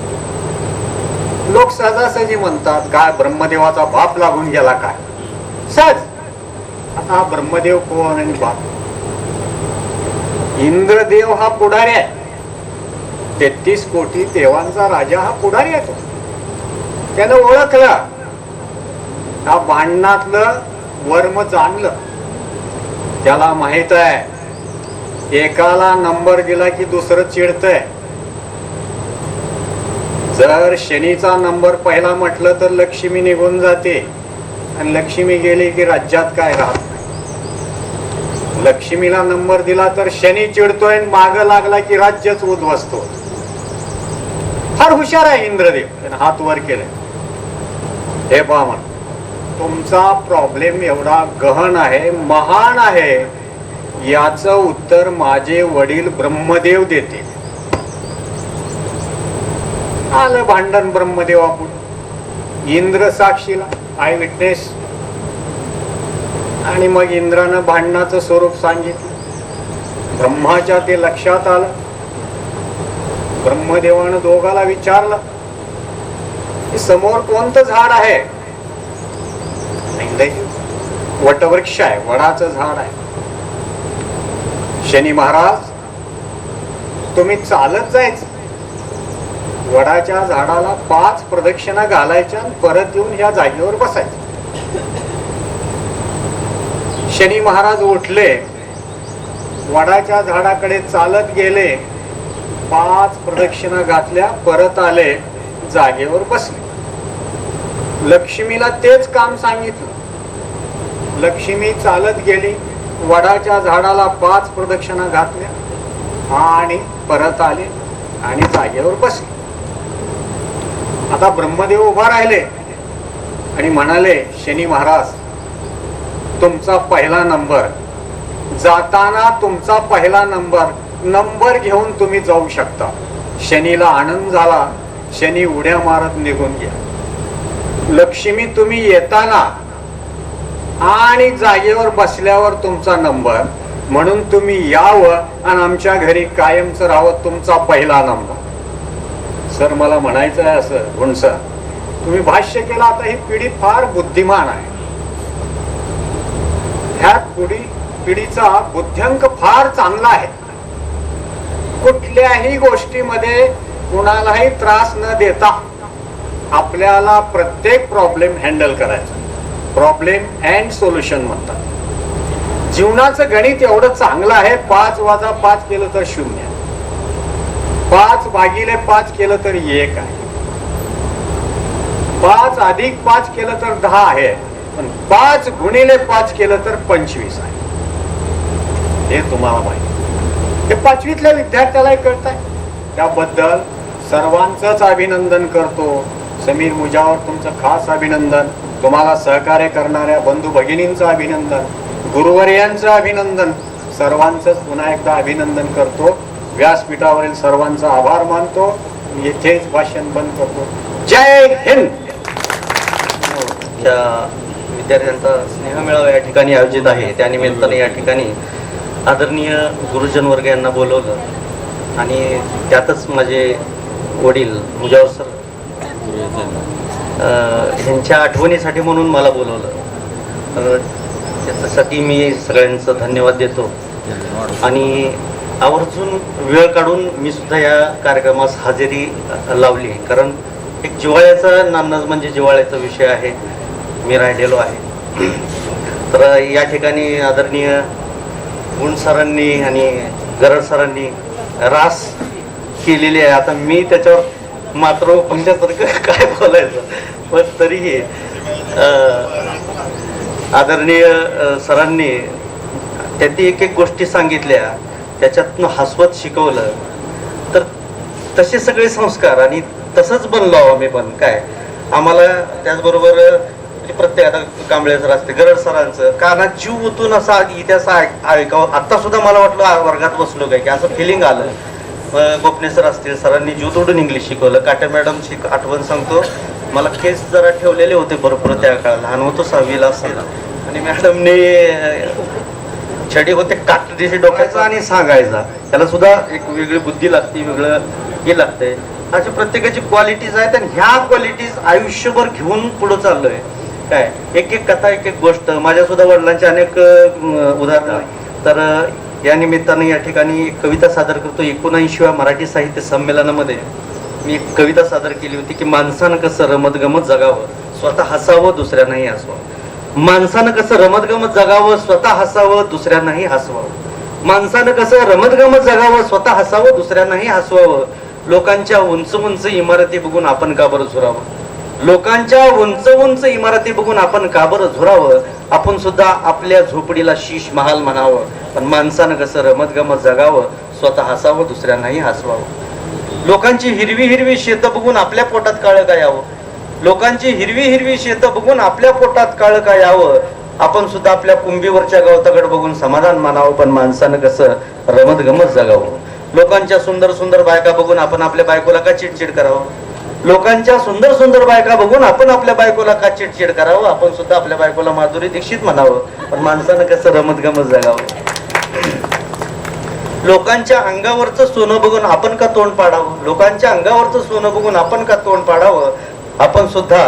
लोक सहजासहजी म्हणतात, काय ब्रह्मदेवाचा बाप लागून गेला काय? सहज. आता हा ब्रह्मदेव कोण आणि बाप? इंद्रदेव हा पुढारी आहे. 33 कोटी देवांचा राजा हा पुढारी आहे. तो त्यानं ओळखलं, हा भांडणातलं वर्म जाणलं. त्याला माहित आहे, एकाला नंबर दिला की दुसरं चिडतंय. जर शनीचा नंबर पहिला म्हटलं तर लक्ष्मी निघून जाते आणि लक्ष्मी गेली की राज्यात काय राहत नाही. लक्ष्मीला नंबर दिला तर शनी चिडतोय, माग लागला की राज्यच उद्ध्वस्त होत. फार हुशार आहे इंद्रदेव. त्याने हात वर केले. हे पहा म्हण, तुमचा प्रॉब्लेम एवढा गहन आहे, महान आहे, याचं उत्तर माझे वडील ब्रह्मदेव देते. आलं भांडण ब्रह्मदेवापुढे, इंद्र साक्षीला, आय विटनेस. आणि मग इंद्रानं भांडणाचं स्वरूप सांगितलं. ब्रह्माच्या ते लक्षात आलं. ब्रह्मदेवानं दोघाला विचारलं, समोर कोणतं झाड आहे? वटवृक्ष आहे, वडाचं झाड आहे. शनी महाराज, तुम्ही चालत जायचं, वडाच्या झाडाला 5 प्रदक्षिणा घालायच्या, परत येऊन ह्या जागेवर बसायचं. शनी महाराज उठले, वडाच्या झाडाकडे चालत गेले, 5 प्रदक्षिणा घातल्या, परत आले, जागेवर बसले. लक्ष्मीला तेच काम सांगितलं. लक्ष्मी चालत गेली, वडाच्या झाडाला 5 प्रदक्षिणा घातल्या आणि परत आले आणि जागेवर बसले. आता ब्रह्मदेव उभा राहिले आणि म्हणाले, शनी महाराज, तुमचा पहिला नंबर, जाताना तुमचा पहिला नंबर घेऊन तुम्ही जाऊ शकता. शनीला आनंद झाला. शनी उड्या मारत निघून गेला. लक्ष्मी, तुम्ही येताना आणि जागेवर बसल्यावर तुमचा नंबर, म्हणून तुम्ही यावं आणि आमच्या घरी कायमचं राहावं, तुमचा पहिला नंबर. सर, मला म्हणायचं आहे असं, गुणसर, तुम्ही भाष्य केलं. आता ही पिढी फार बुद्धिमान आहे. ह्या पिढीचा बुद्ध्यांक फार चांगला आहे. कुठल्याही गोष्टीमध्ये कुणालाही त्रास न देता आपल्याला प्रत्येक प्रॉब्लेम हँडल करायचा. प्रॉब्लेम अँड सोल्युशन म्हणतात. जीवनाचं गणित एवढं चांगलं आहे. 5 + 5 केलं तर 0, 5 / 5 केलं तर 1 आहे, 5 + 5 केलं तर 10 आहे, पण 5 × 5 केलं तर 25 आहे. हे तुम्हाला माहिती. हे 5वीतल्या विद्यार्थ्यालाही कळत आहे. त्याबद्दल सर्वांचंच अभिनंदन करतो. समीर मुजावर तुमचं खास अभिनंदन. तुम्हाला सहकार्य करणाऱ्या बंधू भगिनींचं अभिनंदन. गुरुवर्यांचं अभिनंदन, सर्वांचंच पुन्हा एकदा अभिनंदन करतो. व्यासपीठावरील सर्वांचा आभार मानतो. येथेच भाषण बंद करतो. जय हिंद. त्या विद्यार्थ्यांचा स्नेहमेळावा या ठिकाणी आयोजित आहे. त्यानिमित्ताने या ठिकाणी आदरणीय गुरुजन वर्ग यांना बोलवलं आणि त्यातच माझे वडील मुजावर सर ह्यांच्या आठवणीसाठी म्हणून मला बोलवलं. त्याच्यासाठी मी सगळ्यांचं धन्यवाद देतो आणि आवर्जून वेळ काढून मी सुद्धा या कार्यक्रमास हजेरी लावली. कारण एक जिव्हाळ्याचा नानज म्हणजे जिव्हाळ्याचा विषय आहे. मी राहिलेलो आहे. तर या ठिकाणी आदरणीय गुण सरांनी आणि गरड सरांनी रास केलेली आहे. आता मी त्याच्यावर मात्र पंच्यासारखं काय बोलायचं, पण तरीही आदरणीय सरांनी त्यातली एक एक गोष्टी सांगितल्या, त्याच्यातनं हसवत शिकवलं. तर तसे सगळे संस्कार आणि तसंच बनलो आम्ही पण. काय आम्हाला त्याचबरोबर प्रत्येक आता कांबळे सर असते, गरड सरांचं कानात जीव ओतून असा इतिहास ऐकावं. आता सुद्धा मला वाटलं वर्गात बसलो काय की असं फिलिंग आलं. गोपने सर असतील, सरांनी जीव तोडून इंग्लिश शिकवलं. काटे मॅडमची आठवण सांगतो, मला केस जरा ठेवलेले होते भरपूर त्या काळात, लहान होतो 6वीला असेल, आणि मॅडमने छडी होते काट दिशी डोक्याचा आणि सांगायचा. त्याला सुद्धा एक वेगळी बुद्धी लागते, वेगळं हे लागतंय. अशा प्रत्येकाची क्वालिटीज आहेत आणि ह्या क्वालिटीज आयुष्यभर घेऊन पुढे चाललोय. काय एक एक कथा, एक एक गोष्ट. माझ्या सुद्धा वडिलांचे अनेक उदाहरणं. तर या निमित्तानं या ठिकाणी एक कविता सादर करतो. 79व्या मराठी साहित्य संमेलनामध्ये मी एक कविता सादर केली होती की माणसानं कसं रमत गमत जगावं, स्वतः हसावं, दुसऱ्यांनाही हसवावं. माणसानं कसं रमत गमत जगावं, स्वतः हसावं, दुसऱ्यांनाही हसवावं. माणसानं कसं रमत गमत जगावं, स्वतः हसावं, दुसऱ्यांनाही हसवावं. लोकांच्या उंच उंच इमारती बघून आपण का बरं झुरावं. लोकांच्या उंच उंच इमारती बघून आपण का बरं झुरावं. आपण सुद्धा आपल्या झोपडीला शीश महाल म्हणावं. पण माणसानं कसं रमत गमत जगावं, स्वतः हसावं, दुसऱ्यांनाही हसवावं. लोकांची हिरवी हिरवी शेतं बघून आपल्या पोटात काळं काय यावं. लोकांची हिरवी हिरवी शेतं बघून आपल्या पोटात काळं काय यावं. आपण सुद्धा आपल्या कुंभीवरच्या गवताकडे बघून समाधान मानावं. पण माणसानं कसं रमत गमत जगावं. लोकांच्या सुंदर सुंदर बायका बघून आपण आपल्या बायकोला का चिडचिड करावं. लोकांच्या सुंदर सुंदर बायका बघून आपण आपल्या बायकोला का चिडचिड करावं. आपण सुद्धा आपल्या बायकोला माधुरी दीक्षित म्हणावं. पण माणसानं कसं रमत गमत जगावं. लोकांच्या अंगावरचं सोनं बघून आपण का तोंड पाडावं. लोकांच्या अंगावरचं सोनं बघून आपण का तोंड पाडावं. आपण सुद्धा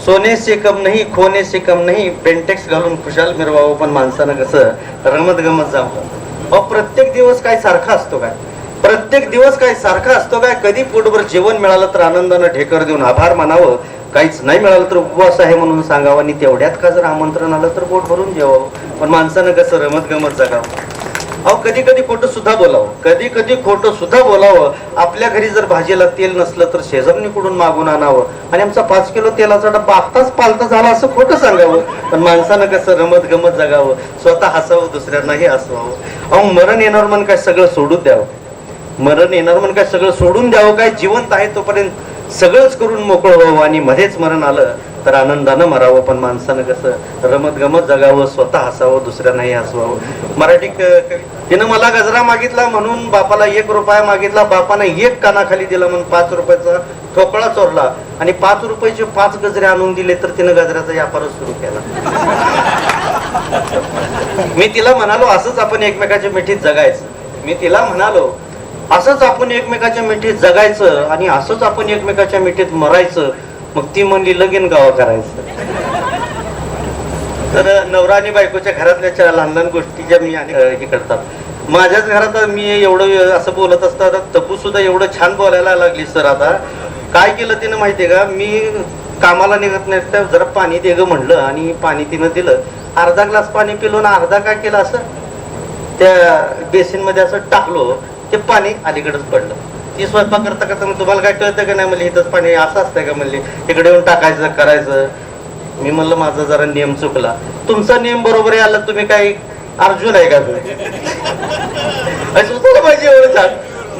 सोने से कम नाही, खोने से कम नाही, पेंटेक्स घालून खुशाल मिरवावं. पण माणसानं कसं रमत गमत जावं. प्रत्येक दिवस काय सारखा असतो काय. प्रत्येक दिवस काय सारखा असतो काय. कधी पोटभर जेवण मिळालं तर आनंदानं ढेकर देऊन आभार मानावं. काहीच नाही मिळालं तर उपवास आहे म्हणून सांगावं. आणि तेवढ्यात का जर आमंत्रण आलं तर पोट भरून जेवावं. पण माणसानं कसं रमत गमत जगावं. अहो कधी कधी खोटं सुद्धा बोलावं. कधी कधी खोटं सुद्धा बोलावं. आपल्या घरी जर भाजीला तेल नसलं तर शेजारणीकडून मागून आणावं. आणि आमचा 5 किलो तेलाचा डब्बा आत्ताच पालता झाला असं खोटं सांगावं. पण माणसानं कसं रमत गमत जगावं. स्वतः हसावं, दुसऱ्यांनाही हसवावं. अहो मरण येणार म्हणून काय सगळं सोडून द्यावं. मरण येणार म्हणून काय सगळं सोडून द्यावं. काय जिवंत आहे तोपर्यंत सगळंच करून मोकळं व्हावं. आणि मध्येच मरण आलं तर आनंदानं मरावं. पण माणसानं कसं रमत गमत जगावं, स्वतः हसावं, दुसऱ्यांनाही हसवावं. मराठी तिनं मला गजरा मागितला म्हणून बापाला 1 रुपया मागितला. बापानं 1 कानाखाली दिला म्हणून 5 रुपयाचा ठोकळा चोरला. आणि 5 रुपयाचे 5 गजरे आणून दिले तर तिनं गजऱ्याचा व्यापारच सुरू केला. मी तिला म्हणालो असंच आपण एकमेकाच्या मिठीत जगायचं. मी तिला म्हणालो असंच आपण एकमेकाच्या मिठीत जगायचं आणि असंच आपण एकमेकाच्या मिठीत मरायचं. मग ती म्हणली लगीन गावा करायचं. तर नवरा आणि बायकोच्या घरातल्या लहान लहान गोष्टी ज्या मी हे करतात. माझ्याच घरात मी एवढं असं बोलत असताना तपू सुद्धा एवढं छान बोलायला लागली. सर आता काय केलं तिनं माहितीये का. मी कामाला निघत नाही तर जरा पाणी दे ग म्हणलं आणि पाणी तिनं दिलं. अर्धा ग्लास पाणी पिलो ना अर्धा काय केलं असं त्या बेसिन मध्ये असं टाकलो. ते पाणी अलीकडेच पडलं. ती स्वयंपाक करता करता तुम्हाला काय कळतं का नाही म्हणली इथंच पाणी असं असतंय का म्हणली. इकडे येऊन टाकायचं करायचं. मी म्हणलं माझा जरा नियम चुकला. तुमचा नियम बरोबर आहे. आला तुम्ही काय अर्जुन आहे का सुचवलं पाहिजे एवढं छान.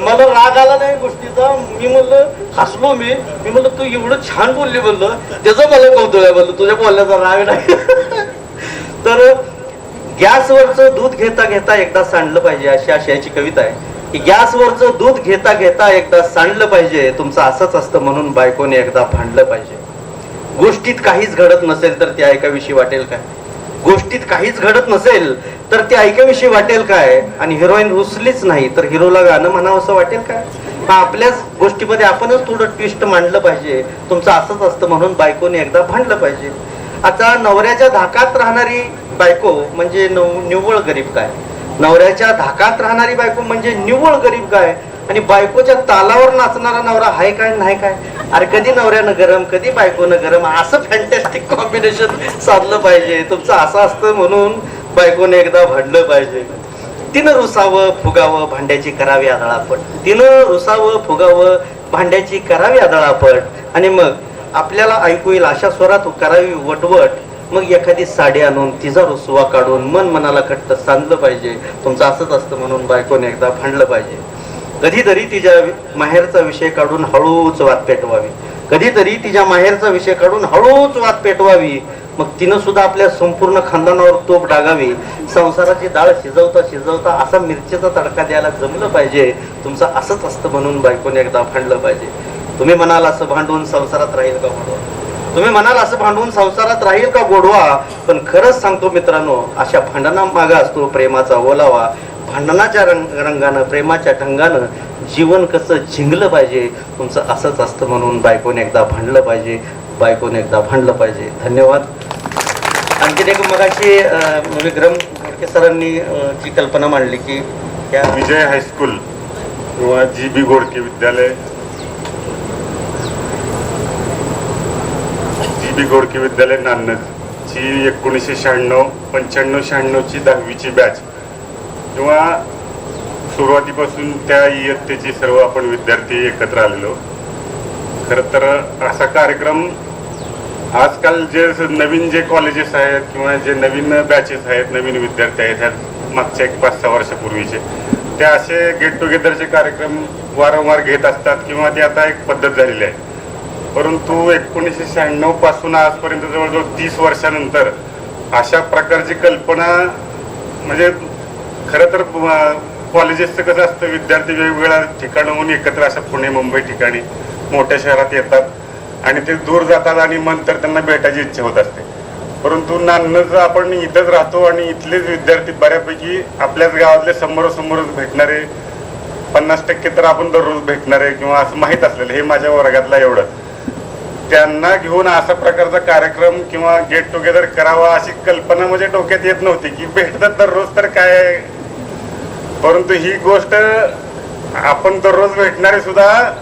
मला राग आला नाही गोष्टीचा. मी म्हणलं हसलो. मी म्हणलं तू एवढं छान बोलली म्हणलं त्याचं मला कौतुक आहे म्हणलं. तुझ्या बोलण्याचा राग नाही. तर गॅसवरचं दूध घेता घेता एकदा सांडलं पाहिजे, अशी आशयाची कविता आहे की गॅसवरचं दूध घेता घेता एकदा सांडलं पाहिजे, तुमचं असंच असतं म्हणून बायकोने एकदा भांडलं पाहिजे. गोष्टीत काहीच घडत नसेल तर ती ऐकाविषयी वाटेल काय, गोष्टीत काहीच घडत नसेल तर ती ऐकाविषयी वाटेल काय, आणि हिरोईन रुसलीच नाही तर हिरोला गाणं म्हणावं असं वाटेल काय. आपल्याच गोष्टीमध्ये आपणच थोडं ट्विस्ट मांडलं पाहिजे, तुमचं असंच असतं म्हणून बायकोने एकदा भांडलं पाहिजे. आता नवऱ्याच्या धाकात राहणारी बायको म्हणजे निव्वळ गरीब काय, नवऱ्याच्या धाकात राहणारी बायको म्हणजे निव्वळ गरीब काय, आणि बायकोच्या तालावर नाचणारा नवरा हाय काय नाही काय. अरे कधी नवऱ्यानं गरम कधी बायकोनं गरम, असं फॅन्टॅस्टिक कॉम्बिनेशन साधलं पाहिजे. तुमचं असं असतं म्हणून बायकोने एकदा भांडलं पाहिजे. तिनं रुसावं फुगावं भांड्याची करावी आदळापट, तिनं रुसावं फुगावं भांड्याची करावी आदळापट, आणि मग आपल्याला ऐकू येईल अशा स्वरात करावी वटवट. मग एखादी साडी आणून तिचा रुसवा काढून मन मनाला खट्ट सांधलं पाहिजे. तुमचं असंच असतं म्हणून बायकोने एकदा भांडलं पाहिजे. कधीतरी तिच्या माहेरचा विषय काढून हळूच वाद पेटवावी, कधीतरी तिच्या माहेरचा विषय काढून हळूच वाद पेटवावी. मग तिनं सुद्धा आपल्या संपूर्ण खानदानावर तोप डागावी. संसाराची डाळ शिजवता शिजवता असा मिरचीचा तडका द्यायला जमलं पाहिजे. तुमचं असंच असतं म्हणून बायकोने एकदा भांडलं पाहिजे. तुम्ही म्हणाल असं भांडून संसारात राहील का गोडवा, तुम्ही म्हणाल असं भांडून संसारात राहील का गोडवा, पण खरंच सांगतो मित्रांनो, अशा भांडणा मागे असतो प्रेमाचा ओलावा. भांडणाच्या रंगानं प्रेमाच्या ढंगानं जीवन कसं झिंगलं पाहिजे. तुमचं असंच असतं म्हणून बायकोने एकदा भांडलं पाहिजे, बायकोने एकदा भांडलं पाहिजे. धन्यवाद. आणखीन एक मगाशी विक्रम घोडके सरांनी जी कल्पना मांडली की त्या विजय हायस्कूल किंवा GB घोडके विद्यालय, GB घोडके विद्यालय नान्नजची 1996-95-96ची 10वीची बॅच किंवा सुरुवातीपासून त्या इयत्तेचे सर्व आपण विद्यार्थी एकत्र आलेलो. खरं तर असा कार्यक्रम आजकाल जे नवीन जे कॉलेजेस आहेत किंवा जे नवीन बॅचेस आहेत, नवीन विद्यार्थी आहेत, ह्या मागच्या 5-6 वर्षापूर्वीचे ते असे गेट टुगेदरचे कार्यक्रम वारंवार घेत असतात किंवा ती आता एक पद्धत झालेली आहे. परंतु 1996 पासून आजपर्यंत जवळजवळ 30 वर्षानंतर अशा प्रकारची कल्पना, म्हणजे खरं तर कॉलेजेसचं कसं असतं, विद्यार्थी वेगवेगळ्या ठिकाणाहून एकत्र अशा पुणे मुंबई ठिकाणी मोठ्या शहरात येतात आणि ते दूर जातात आणि नंतर त्यांना भेटायची इच्छा होत असते. परंतु नान्नज आपण इथंच राहतो आणि इथलेच विद्यार्थी बऱ्यापैकी आपल्याच गावातले समोरासमोरच भेटणारे, 50% तर आपण दररोज भेटणारे किंवा असं माहीत असलेलं, हे माझ्या वर्गातला एवढं. त्यांना घेऊन असा प्रकारचा कार्यक्रम किंवा गेट टुगेदर करावा अशी कल्पना म्हणजे डोक्यात येत नव्हती की भेटतात दररोज तर काय. परंतु ही गोष्ट आपण दररोज भेटणारे सुद्धा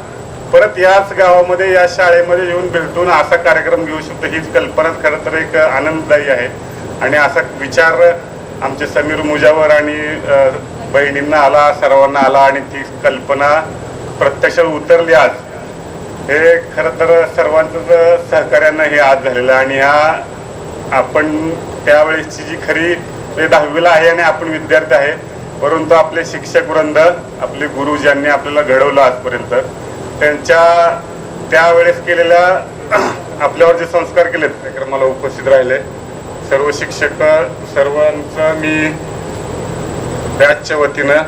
परत याच गावामध्ये या शाळेमध्ये येऊन भेटून असा कार्यक्रम घेऊ शकतो, हीच कल्पना खरं तर एक आनंददायी आहे. आणि असा विचार आमचे समीर मुजावर आणि बहिणींना आला, सर्वांना आला आणि ती कल्पना प्रत्यक्षात उतरली आज. हे खरं तर सर्वांचं सहकार्यानं हे आज झालेलं आहे. आणि ह्या आपण त्यावेळेसची जी खरी 10वीला आहे आणि आपण विद्यार्थी आहे, परंतु आपले शिक्षक वृंद, आपले गुरु ज्यांनी आपल्याला घडवलं आजपर्यंत, त्यांच्या त्यावेळेस केलेल्या आपल्यावर जे संस्कार केलेत त्याकडे मला उपस्थित राहिले सर्व शिक्षक सर्वांचं मी बॅचच्या वतीनं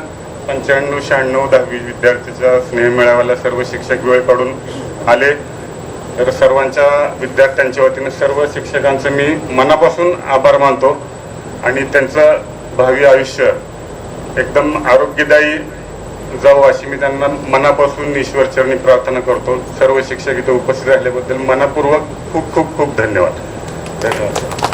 95-96 10वी विद्यार्थीचा स्नेह मेळाव्याला सर्व शिक्षक वेळ काढून आले. तर सर्वांच्या विद्यार्थ्यांच्या वतीनं सर्व शिक्षकांचं मी मनापासून आभार मानतो आणि त्यांचं भावी आयुष्य एकदम आरोग्यदायी जाऊ अशी मी त्यांना मनापासून ईश्वरचरणी प्रार्थना करतो. सर्व शिक्षक इथे उपस्थित राहिल्याबद्दल मनापूर्वक खूप खूप खूप धन्यवाद. धन्यवाद.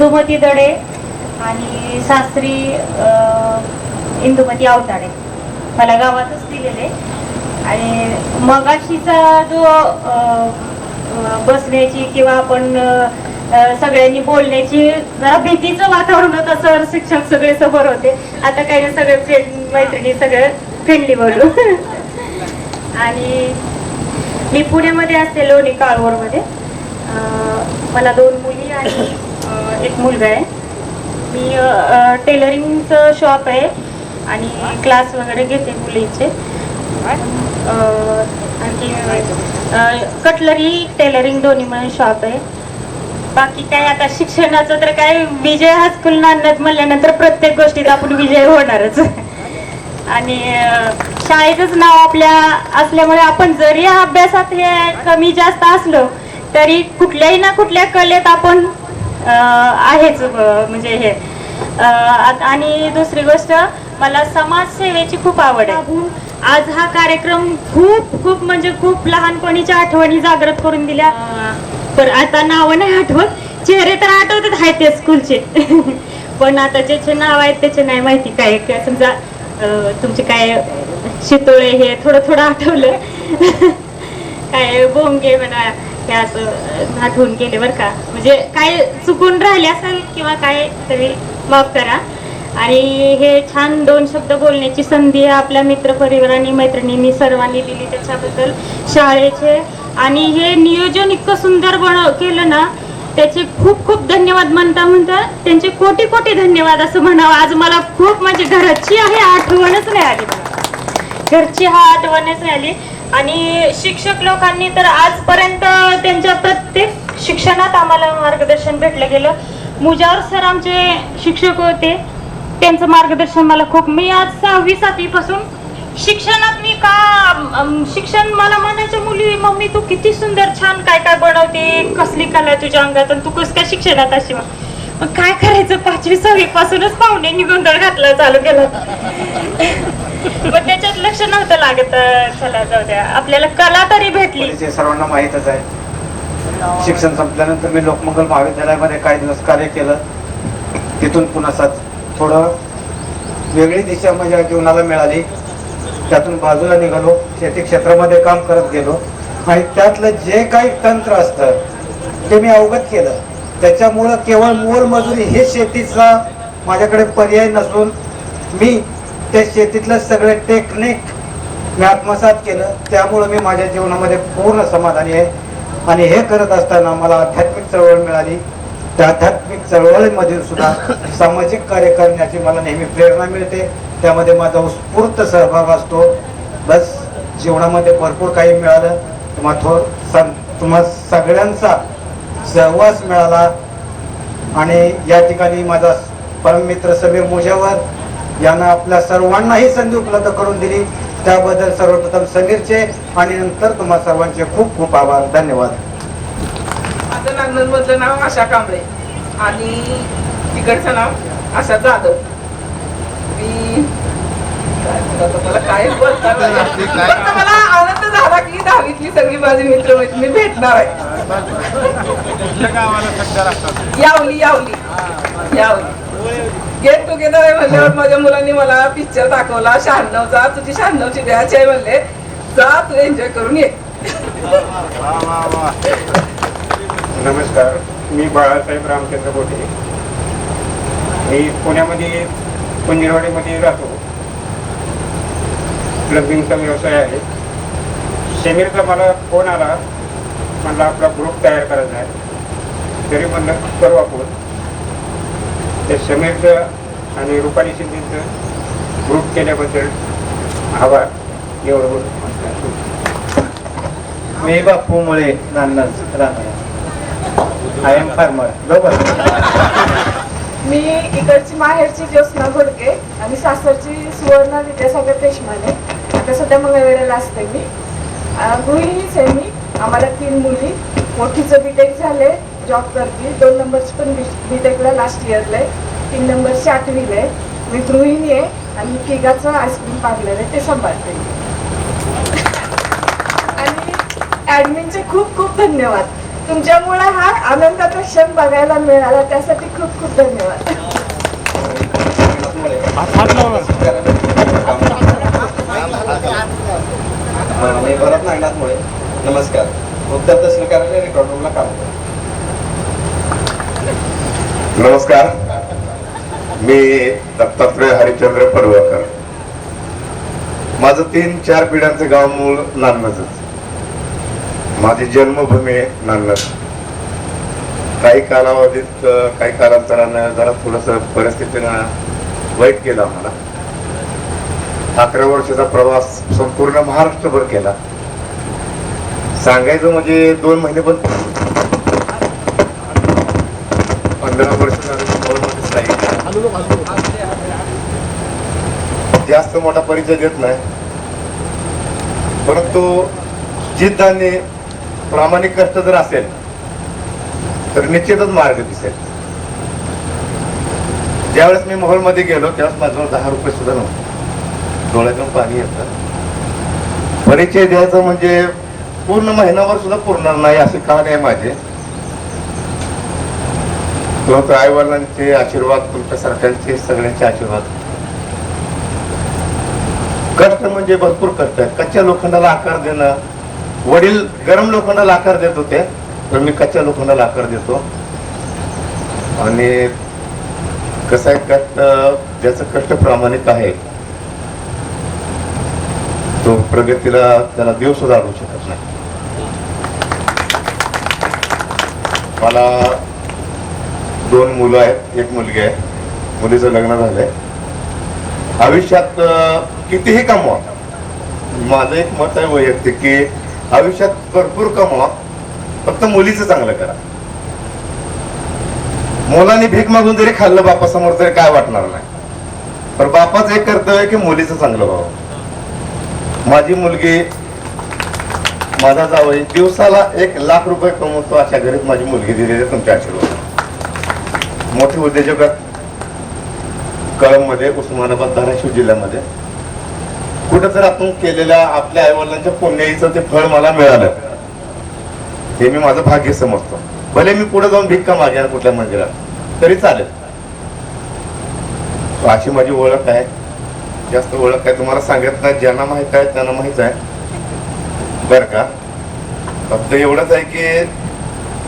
इंदुमती दडे आणि सासरी इंदुमती आवताडे. मला गावातच दिलेले. आणि मगाशीचा जो बसण्याची किंवा आपण सगळ्यांनी बोलण्याची जरा भीतीचं वातावरण होतं. सर शिक्षक सगळे समोर होते. आता काही नाही, सगळे फ्रेंड मैत्रिणी सगळे फ्रेंडली बोलू. आणि मी पुण्यामध्ये असते, लोणी काळवोरमध्ये. मला 2 मुली आणि 1 मुलगा आहे. मी टेलरिंगचं शॉप आहे आणि क्लास वगैरे घेते मुलींचे. आणखी कटलरी टेलरिंग दोन्ही मिळून शॉप आहे. बाकी काय आता शिक्षणाचं तर काय, विजय हायस्कूल नांदत म्हणल्यानंतर प्रत्येक गोष्टीत आपण विजय होणारच. आणि शाळेचंच नाव आपल्या असल्यामुळे आपण जरी अभ्यासात हे कमी जास्त असलो तरी कुठल्याही ना कुठल्या कलेत आपण आहेच. म्हणजे हे आणि दुसरी गोष्ट, मला समाजसेवेची खूप आवड आहे. आज हा कार्यक्रम खूप म्हणजे खूप लहानपणीच्या आठवणी जागृत करून दिल्या. पण आता नावं नाही आठवत, चेहरे तर आठवतात आहेत ते स्कूलचे. पण आता ज्याचे नाव आहेत त्याचे नाही माहिती. काय समजा तुमचे काय शितोळे हे थोडं आठवलं. काय बोंगे म्हणा, हे असं आठवून केले बरं का. म्हणजे काय चुकून राहिले असेल किंवा काय तरी माफ करा. आणि हे छान 2 शब्द बोलण्याची संधी आपल्या मित्रपरिवारांनी मैत्रिणींनी सर्वांनी दिली त्याच्याबद्दल शाळेचे. आणि हे नियोजन इतकं सुंदर केलं ना, त्याचे खूप धन्यवाद म्हणता त्यांचे कोटी धन्यवाद असं म्हणावं. आज मला खूप म्हणजे घरची आठवणच नाही आली. घरची आठवणच नाही आली. आणि शिक्षक लोकांनी तर आजपर्यंत त्यांच्या प्रत्येक शिक्षणात आम्हाला मार्गदर्शन भेटलं गेलं. मुजावर सर आमचे शिक्षक होते, त्यांचं मार्गदर्शन मला खूप. मी आज 6वी 7वी पासून शिक्षणात मी शिक्षण मला म्हणायचे मुली, मम्मी तू किती सुंदर छान काय बनवते, कसली कला तुझ्या अंगात, तू कस काय शिक्षणात अशी. मग काय करायचं, 5वी 6वी पासूनच पाहुण्यांनी गोंधळ घातला चालू केला. पण त्याच्यात लक्ष नव्हतं लागत. चला जाऊ द्या, आपल्याला कला तरी भेटली. सर्वांना माहीतच आहे. शिक्षण संपल्यानंतर मी लोकमंगल महाविद्यालयामध्ये काही दिवस कार्य केलं. तिथून पुन्हा थोडं वेगळी दिशा माझ्या जीवनाला मिळाली. त्यातून बाजूला निघालो, शेती क्षेत्रामध्ये काम करत गेलो. आणि त्यातलं जे काही तंत्र असतं ते मी अवगत केलं. त्याच्यामुळं केवळ मोलमजुरी हे शेतीचा माझ्याकडे पर्याय नसून मी त्या शेतीतलं सगळे टेक्निक मी आत्मसात केलं. त्यामुळं मी माझ्या जीवनामध्ये पूर्ण समाधानी आहे. आणि हे करत असताना मला आध्यात्मिक चळवळ मिळाली. त्या आध्यात्मिक चळवळीमधील सुद्धा सामाजिक कार्य करण्याची मला नेहमी प्रेरणा मिळते. त्यामध्ये माझा उत्स्फूर्त सहभाग असतो. बस जीवनामध्ये भरपूर काही मिळालं. तुम्हा सगळ्यांचा सहवास मिळाला. आणि या ठिकाणी माझा परममित्र समीर मुजावर यांना आपल्या सर्वांनाही संधी उपलब्ध करून दिली. त्याबद्दल सर्वप्रथम समीरचे आणि नंतर तुम्हा सर्वांचे खूप आभार. धन्यवाद. माझं नांदमधलं नाव आशा कांबळे आणि तिकडचं नाव आशा जाधव. मी मला काय बोलता, मला आनंद झाला की 10वीतली सगळी माझी मित्रमैत्रिणी भेटणार आहे. यावली गेट टुगेदर आहे म्हणल्यावर माझ्या मुलांनी मला पिक्चर दाखवला 96चा. तुझी 96ची बॅच आहे म्हणले, जा तू एन्जॉय करून ये. नमस्कार, मी बाळासाहेब रामचंद्र बोटे. मी पुण्यामध्ये पंजरवाडीमध्ये राहतो. प्लंबिंगचा व्यवसाय आहे. समीरचा मला फोन आला, म्हणलं आपला ग्रुप तयार करायचा आहे. तरी म्हणलं करू आपण. त्या समीरचं आणि रुपाली शिंदेचं ग्रुप केल्याबद्दल आभार. एवढं मी बापू मुळे नांदच राहणार. I am farmer. बरोबर. मी इकडची माहेरची ज्योत्स्ना घोडके आणि सासरची सुवर्णा विद्यासागर देशमाने. आता सध्या मंगळवेढ्याला असते मी. गृहिणीच आहे मी. आम्हाला 3 मुली. मोठीचं बीटेक झाले, जॉब करते. 2 नंबरची पण बीटेकला लास्ट इयरला आहे. 3 नंबरची 8वीला आहे. मी गृहिणी आहे आणि केगाचं आईस्क्रीम पार्लर आहे, ते सांभाळते. आणि ॲडमिनचे खूप धन्यवाद. तुमच्यामुळे हा आनंदाचा क्षण बघायला मिळाला, त्यासाठी खूप खूप धन्यवाद. भरत नागनाथमुळे नमस्कार. उत्तर तहसील कार्यालय रेकॉर्ड रूमला काम. नमस्कार, मी दत्तात्रय हरिश्चंद्र पडवळकर. माझं 3-4 पिढ्यांचं गाव मूळ नान्नजच. माझी जन्मभूमी आहे नान्नज. काही कालावधीत काही कालांतरानं जरा थोडंसं परिस्थितीनं वाईट केलं आम्हाला. 11 वर्षाचा प्रवास संपूर्ण महाराष्ट्रभर केला. सांगायचं म्हणजे 2 महिने पण 15 वर्ष जास्त मोठा परिचय देत नाही, परंतु जिद्द आणि प्रामाणिक कष्ट जर असेल तर निश्चितच मार्ग दिसेल. ज्यावेळेस मी मोहोळमध्ये गेलो त्यावेळेस माझ्याजवळ 10 रुपये सुद्धा नव्हते. डोळ्यातून पाणी येतं. परिचय द्यायचा म्हणजे पूर्ण महिनाभर सुद्धा पुरणार नाही असे कान आहे माझे. तुमच्या आईवडिलांचे आशीर्वाद, तुमच्या सरकारचे सगळ्यांचे आशीर्वाद. कष्ट म्हणजे भरपूर कष्ट आहे. कच्च्या लोखंडाला आकार देणं, वडील गरम लोखंडाला आकार देत होते, तर मी कच्च्या लोखंडाला आकार देतो. आणि कसं आहे, कष्ट ज्याचं कष्ट प्रामाणिक आहे तो प्रगतीला त्याला देव सुद्धा आणू शकत नाही. मला 2 मुलं आहेत, 1 मुलगी आहे. मुलीचं लग्न झालंय. आयुष्यात कितीही कमवा, माझं एक मत आहे वैयक्तिक की आयुष्यात भरपूर कमवा, फक्त मुलीचं चांगलं करा. मुलांनी भीक मागून जरी खाल्लं बापासमोर तरी काय वाटणार नाही, पण बापाचं एक कर्तव्य आहे की मुलीचं चांगलं व्हावं. माझी मुलगी, माझा जावई दिवसाला 1 लाख रुपये कमवतो अशा घरीत माझी मुलगी दिलेली आहे. तुमच्या आशीर्वाद. मोठी उद्योजक कळंबमध्ये, उस्मानाबाद, धाराशिव जिल्ह्यामध्ये कुठं तर आपण केलेल्या आपल्या आईवडिलांच्या पुण्याईचं ते फळ मला मिळालं, हे मी माझं भाग्य समजतो. भले मी पुढे जाऊन भिक्का मागेन कुठल्या मंदिरात तरी चालेल. अशी माझी ओळख आहे. जास्त ओळख आहे तुम्हाला सांगत नाही, ज्यांना माहित आहे त्यांना माहित आहे बर का. फक्त एवढंच आहे की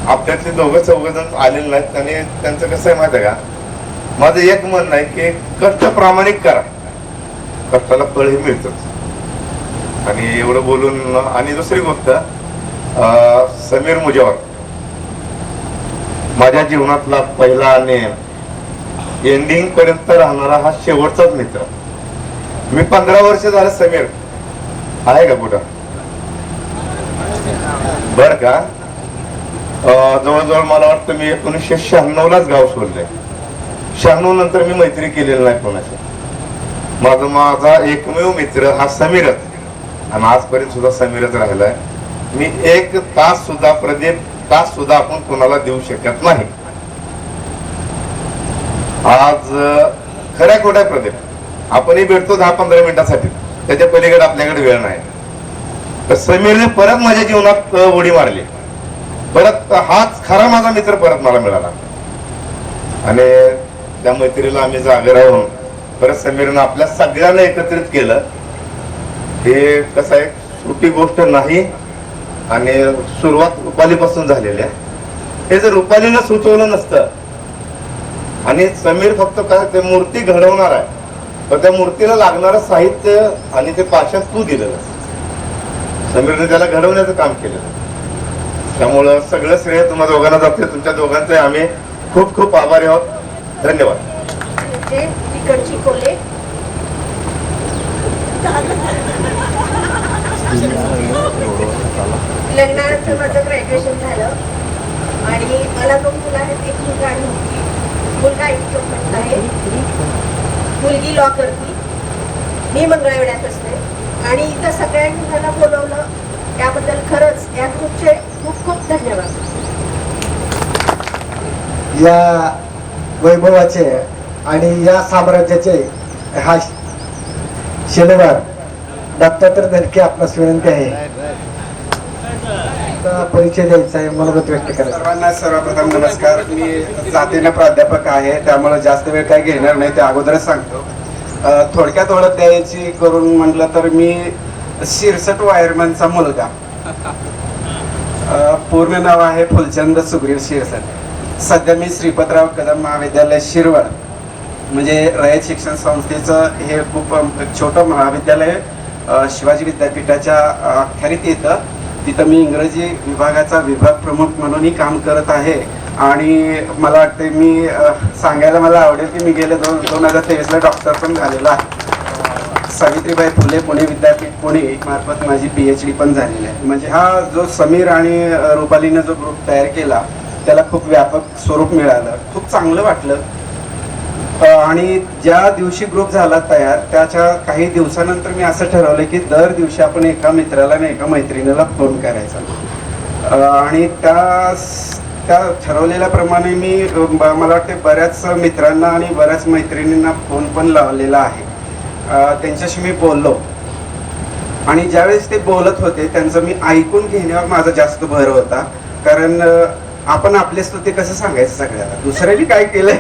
आपल्यातले 2-4 जण आलेले नाहीत आणि त्यांचं कसं आहे माहित आहे का, माझं एक म्हणणं आहे की कष्ट प्रामाणिक करा, कष्टाला फळ हे मिळतच. आणि एवढं बोलून, आणि दुसरी गोष्ट, समीर मुजावर माझ्या जीवनातला पहिला आणि एंडिंग पर्यंत राहणारा हा शेवटचाच मित्र. मी 15 वर्ष झालं. समीर आहे का कुठं बर का. जवळजवळ मला वाटतं मी 1996लाच गाव सोडलंय. 96 नंतर मी मैत्री केलेली नाही कोणाची. माझा एकमेव मित्र हा समीरच, आणि आजपर्यंत सुद्धा समीरच राहिलाय. मी 1 तास सुद्धा, प्रदीप तास सुद्धा आपण कोणाला देऊ शकत नाही. आज खऱ्या खोट्या प्रदीप आपणही भेटतो 10-15 मिनिटासाठी, त्याच्या पलीकडे आपल्याकडे वेळ नाही. तर समीरने परत माझ्या जीवनात उडी मारली. परत हाच खरा माझा मित्र परत मला मिळाला. आणि त्या मैत्रीला आम्ही जागे राहून परत समीरनं आपल्या सगळ्यांना एकत्रित केलं. हे कसं आहे, छोटी गोष्ट नाही. आणि सुरुवात रुपालीपासून झालेली आहे. हे जर रुपालीनं सुचवलं नसतं, आणि समीर फक्त काय ते मूर्ती घडवणार आहे, तर त्या मूर्तीला लागणारं साहित्य आणि ते पाषाण तू दिलेलं. समीरने त्याला घडवण्याचं काम केलं. त्यामुळं सगळं श्रेय तुम्हा दोघांना जाते. तुमच्या दोघांचे आम्ही खूप खूप आभारी आहोत. धन्यवाद. तिकडची कोले लग्नानंतर माझं ग्रॅज्युएशन झालं आणि मला 2 मुलं आहेत. एक मुलगा आणि मुलगी. मुलगा IT आहे, मुलगी लॉ करते. मी मंगळवेढ्यात असते. आणि इथं सगळ्यांनी मला बोलवलं त्याबद्दल खरंच या ग्रुपचे खूप खूप धन्यवाद. या वैभवाचे आणि या साम्राज्याचे हा शनिवार दत्तात्रय धनके आपणास विनंती आहे. आपला परिचय द्यायचा आहे, मनोगत व्यक्त करायचं. सर्वांना सर्वप्रथम नमस्कार. मी जातीने प्राध्यापक आहे, त्यामुळे जास्त वेळ काही घेणार नाही, ते अगोदरच सांगतो. थोडक्यात ओळख द्यायची करून म्हटलं तर मी शिरसट वायरमनचा मुलगा. पूर्ण नाव आहे फुलचंद सुग्रीव शिरसट. सध्या मी श्रीपतराव कदम महाविद्यालय शिरवळ म्हणजे रयत शिक्षण संस्थेचं हे खूप छोटं महाविद्यालय शिवाजी विद्यापीठाच्या अखत्यारीत येतं. तिथं मी इंग्रजी विभागाचा विभाग प्रमुख म्हणूनही काम करत आहे. आणि मला वाटते मी सांगायला मला आवडेल की मी गेले 2023ला डॉक्टर पण झालेलो आहे. सावित्रीबाई फुले पुणे विद्यापीठ पुणे मार्फत माझी PhD पण झालेली आहे. म्हणजे हा जो समीर आणि रुपालीनं जो ग्रुप तयार केला त्याला खूप व्यापक स्वरूप मिळालं, खूप चांगलं वाटलं. आणि ज्या दिवशी ग्रुप झाला तयार त्याच्या काही दिवसानंतर मी असं ठरवलं की दर दिवशी आपण एका मित्राला आणि एका मैत्रिणीला फोन करायचा. आणि त्या ठरवलेल्याप्रमाणे मी मला वाटते बऱ्याच मित्रांना आणि बऱ्याच मैत्रिणींना फोन पण लावलेला आहे. त्यांच्याशी मी बोललो आणि ज्यावेळेस ते बोलत होते त्यांचं मी ऐकून घेण्यावर माझा जास्त भर होता. कारण आपण आपले स्तुती कसं सांगायचं सगळ्याला, दुसऱ्याने काय केलंय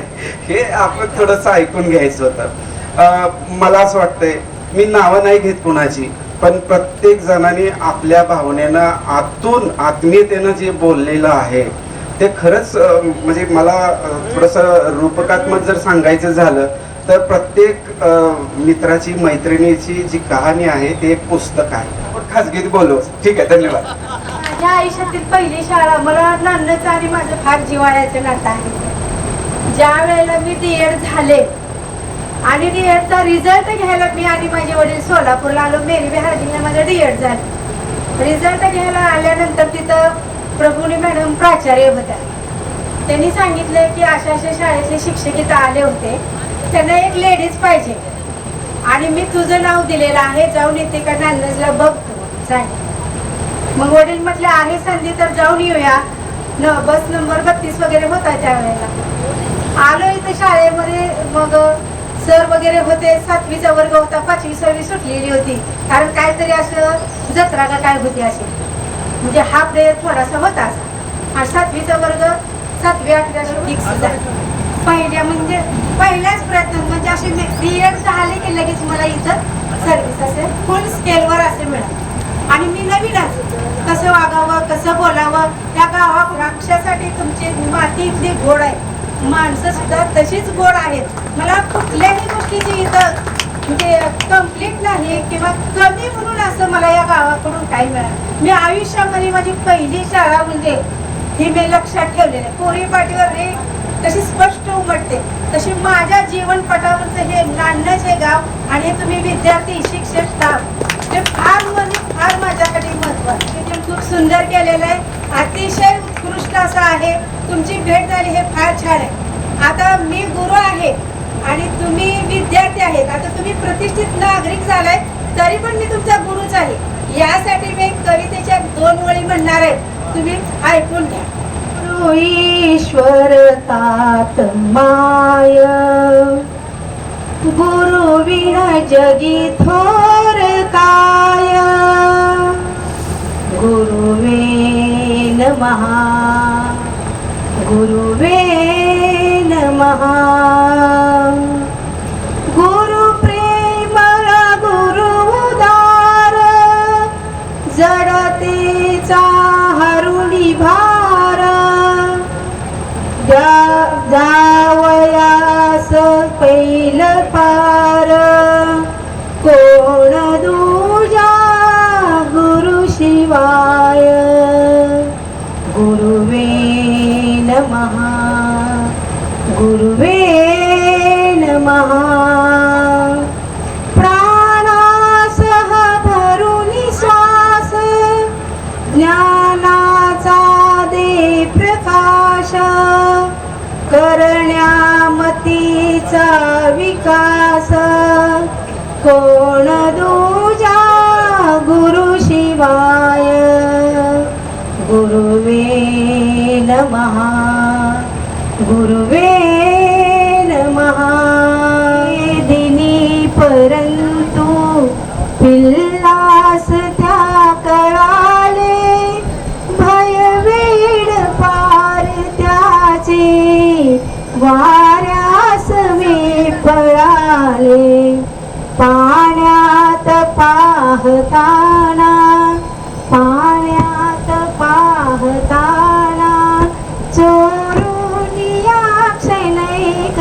हे आपण थोडंसं ऐकून घ्यायचं होतं. मला असं वाटतंय, मी नावं नाही घेत कुणाची, पण प्रत्येक जणाने आपल्या भावनेनं आतून आत्मीयतेनं जे बोललेलं आहे ते खरंच म्हणजे मला थोडंसं रूपकात्मक जर सांगायचं झालं तर प्रत्येक मित्राची मैत्रिणीची जी कहाणी आहे ते एक पुस्तक आहे. आपण खाजगीत बोलू. ठीक आहे, धन्यवाद. माझ्या आयुष्यातील पहिली शाळा मला नांदचं आणि माझं फार जिव्हाळ्याचं नातं आहे. ज्या वेळेला मी D.Ed झाले आणि D.Edचा रिझल्ट घ्यायला मी आणि माझे वडील सोलापूरला आलो. मेरी बिहारजीला माझं D.Ed झालं. रिझल्ट घ्यायला आल्यानंतर तिथं प्रभूनी मॅडम प्राचार्य होत्या. त्यांनी सांगितलं की अशा शाळेचे शिक्षक इथं आले होते, त्यांना एक लेडीज पाहिजे आणि मी तुझं नाव दिलेलं आहे, जाऊन येते का नांदजला बघ तू सांग. मग वडील म्हटले आहे संधी तर जाऊन येऊया. बस नंबर 32 वगैरे होता त्यावेळेला. आलो इथं शाळेमध्ये. मग सर वगैरे होते. 7वीचा वर्ग होता, 5वी 6वी सुटलेली होती, कारण काहीतरी असं जत्रा का काय होती अशी, म्हणजे हाफ डे थोडासा होता असा. आणि 7वीचा वर्ग 7वी 8वी फिक्स झाला. पहिल्याच प्रयत्न म्हणजे असे D.Ed झाले की लगेच मला इथं सर्व्हिस असेल फुल स्केलवर असे मिळाले. आणि मी नवीनच कसं वागावं कसं बोलावं, त्या गावासाठी तुमची माती इथली गोड आहे, माणसं सुद्धा तशीच गोड आहेत. मला कुठल्याही गोष्टीची इथं म्हणजे कम्प्लीट नाही किंवा कमी म्हणून असं मला या गावाकडून काही मिळालं. मी आयुष्यामध्ये माझी पहिली शाळा म्हणजे ही मी लक्षात ठेवलेलं आहे. कोरी पाटीवर हे कशी स्पष्ट उमटते तशी माझ्या जीवनपटावरचं हे नांदच हे गाव आणि हे तुम्ही विद्यार्थी शिक्षक स्टाफ हे फार म्हणजे फार माझ्यासाठी महत्त्वाचं. ते खूप सुंदर केलेलं आहे, अतिशय उत्कृष्ट असं आहे. तुमची भेट झाली हे फार छान आहे. आता मी गुरु आहे आणि तुम्ही विद्यार्थी आहेत. आता तुम्ही प्रतिष्ठित नागरिक झालाय तरी पण मी तुमचा गुरुच आहे. यासाठी मी कवितेच्या 2 ओळी म्हणणार आहे, तुम्ही ऐकून घ्या. ईश्वर तात माय गुरु विना जगी थोर काय. गुरुवे नमः गुरुवे नमः. गुरु प्रेमला गुरु उदार जडतेचा हरुणी भार. जावयास पैल पार कोण दूजा गुरु शिवाय. गुरुवे नमः गुरुवे नमः. प्राणासह भरून श्वास ज्ञानाचा दे प्रकाश. करण्यामतीचा विकास कोण दूजा गुरु शिवाय. गुरुवे नमः गुरुवे नमः. दिनी परंतु पिल्लास त्या कळाले पाहताना पाण्यात पाहताना चोरून या क्षणैक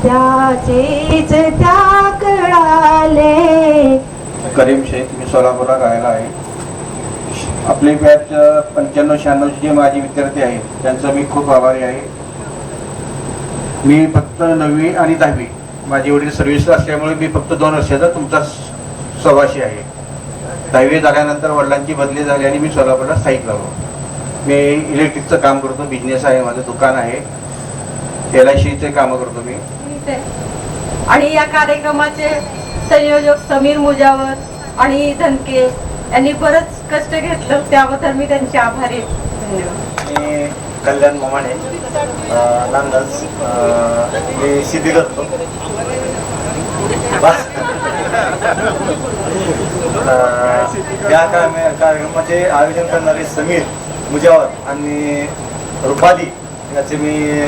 त्याचेच त्या कळाले. करीम शेख, मी सोलापूरला राहायला आहे. आपले बॅच 95-96 जे माझे विद्यार्थी आहेत त्यांचा मी खूप आभारी आहे. मी फक्त 9वी आणि 10वी माझी वडील सर्व्हिसला असल्यामुळे मी फक्त 2 वर्षाचा तुमचा सहवासी आहे. 10वी झाल्यानंतर वडिलांची बदली झाली आणि मी सोलापूरला स्थायिक लागलो. मी इलेक्ट्रिकचं काम करतो, बिझनेस आहे, माझं दुकान आहे, LICचे कामं करतो मी. आणि या कार्यक्रमाचे संयोजक समीर मुजावर आणि धनके यांनी बरंच कष्ट घेतलं, त्याबद्दल मी त्यांचे आभारी आहे. धन्यवाद. मी कल्याण मोमाणे, नांदस, मी सिद्धी करतो. बस या कार्यक्रमाचे आयोजन करणारे समीर मुजावर आणि रुपाली याचे मी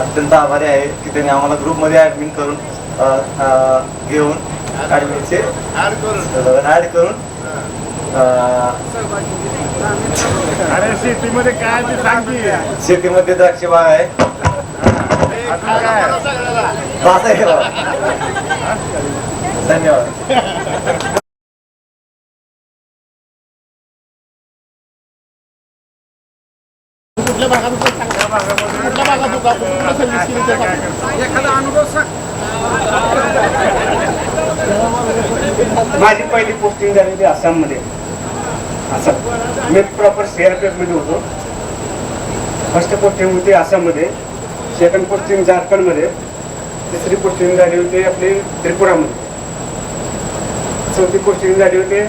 अत्यंत आभारी आहे की त्यांनी आम्हाला ग्रुपमध्ये ॲडमिन करून घेऊन ॲडमिनचे ॲड करून शेतीमध्ये काय ते सांगते. शेतीमध्ये द्राक्ष बाग आहे. धन्यवाद. माझी पहिली पोस्टिंग झाली होती आसाममध्ये. आसाम मी प्रॉपर CRPF मध्ये होतो. फर्स्ट पोस्टिंग होती आसाममध्ये, सेकंड पोस्टिंग झारखंडमध्ये, तिसरी पोस्टिंग झाली होती आपली त्रिपुरामध्ये, चौथी पोस्टिंग झाली होती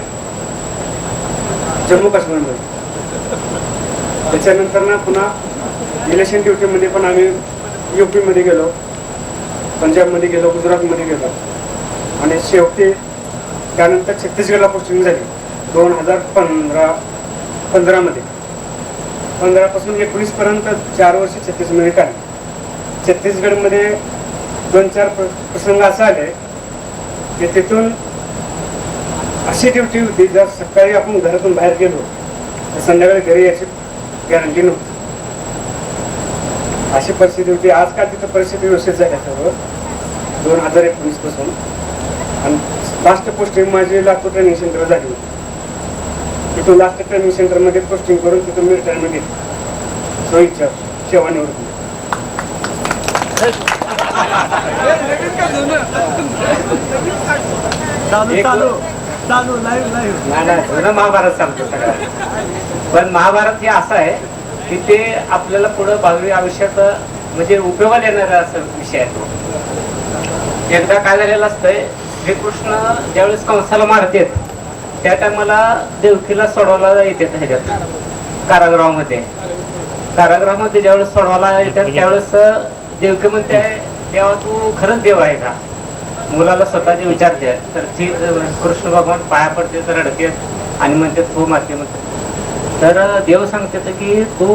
जम्मू काश्मीरमध्ये. त्याच्यानंतर ना पुन्हा इलेक्शन ड्युटीमध्ये पण आम्ही UP मध्ये गेलो, पंजाबमध्ये गेलो, गुजरातमध्ये गेलो आणि शेवटी त्यानंतर छत्तीसगडला पोस्टिंग झाली 2015 मध्ये. 15 पासून 19 पर्यंत 4 वर्ष छत्तीसगडमध्ये काढली. छत्तीसगडमध्ये 2-4 प्रसंग असा आले की तिथून अशी ड्युटी होती, जर सकाळी आपण घरातून बाहेर गेलो तर संध्याकाळी घरी याची गॅरंटी नव्हती. अशी परिस्थिती होती. आजकाल तिथं परिस्थिती व्यवस्थित झाली सर्व 2019 पासून. आणि लास्ट पोस्टिंग माझी लातूर ट्रेनिंग सेंटर झाली होती. तिथून लास्ट ट्रेनिंग सेंटरमध्ये पोस्टिंग करून तिथून मी रिटायरमेंट घेतली सोयीच्या सेवानिवृत्ती. महाभारत सांगतो सगळं. पण महाभारत हे असं आहे की ते आपल्याला पुढं भावी आयुष्यात म्हणजे उपयोगाला येणारा असा विषय आहे तो. एकदा काय झालेलं असतंय, श्रीकृष्ण ज्यावेळेस कंसाला मारतात त्या टायमाला देवकीला सोडवायला येतात ह्याच्यात कारागृहामध्ये ज्यावेळेस सोडवायला येतात त्यावेळेस देवकी म्हणते तेव्हा तू खरंच देव आहे का, मुलाला स्वतःचे विचारते. तर ती कृष्ण भगवान पाया पडते तर रडते आणि म्हणते तू मारते म्हणते. तर देव सांगते की तू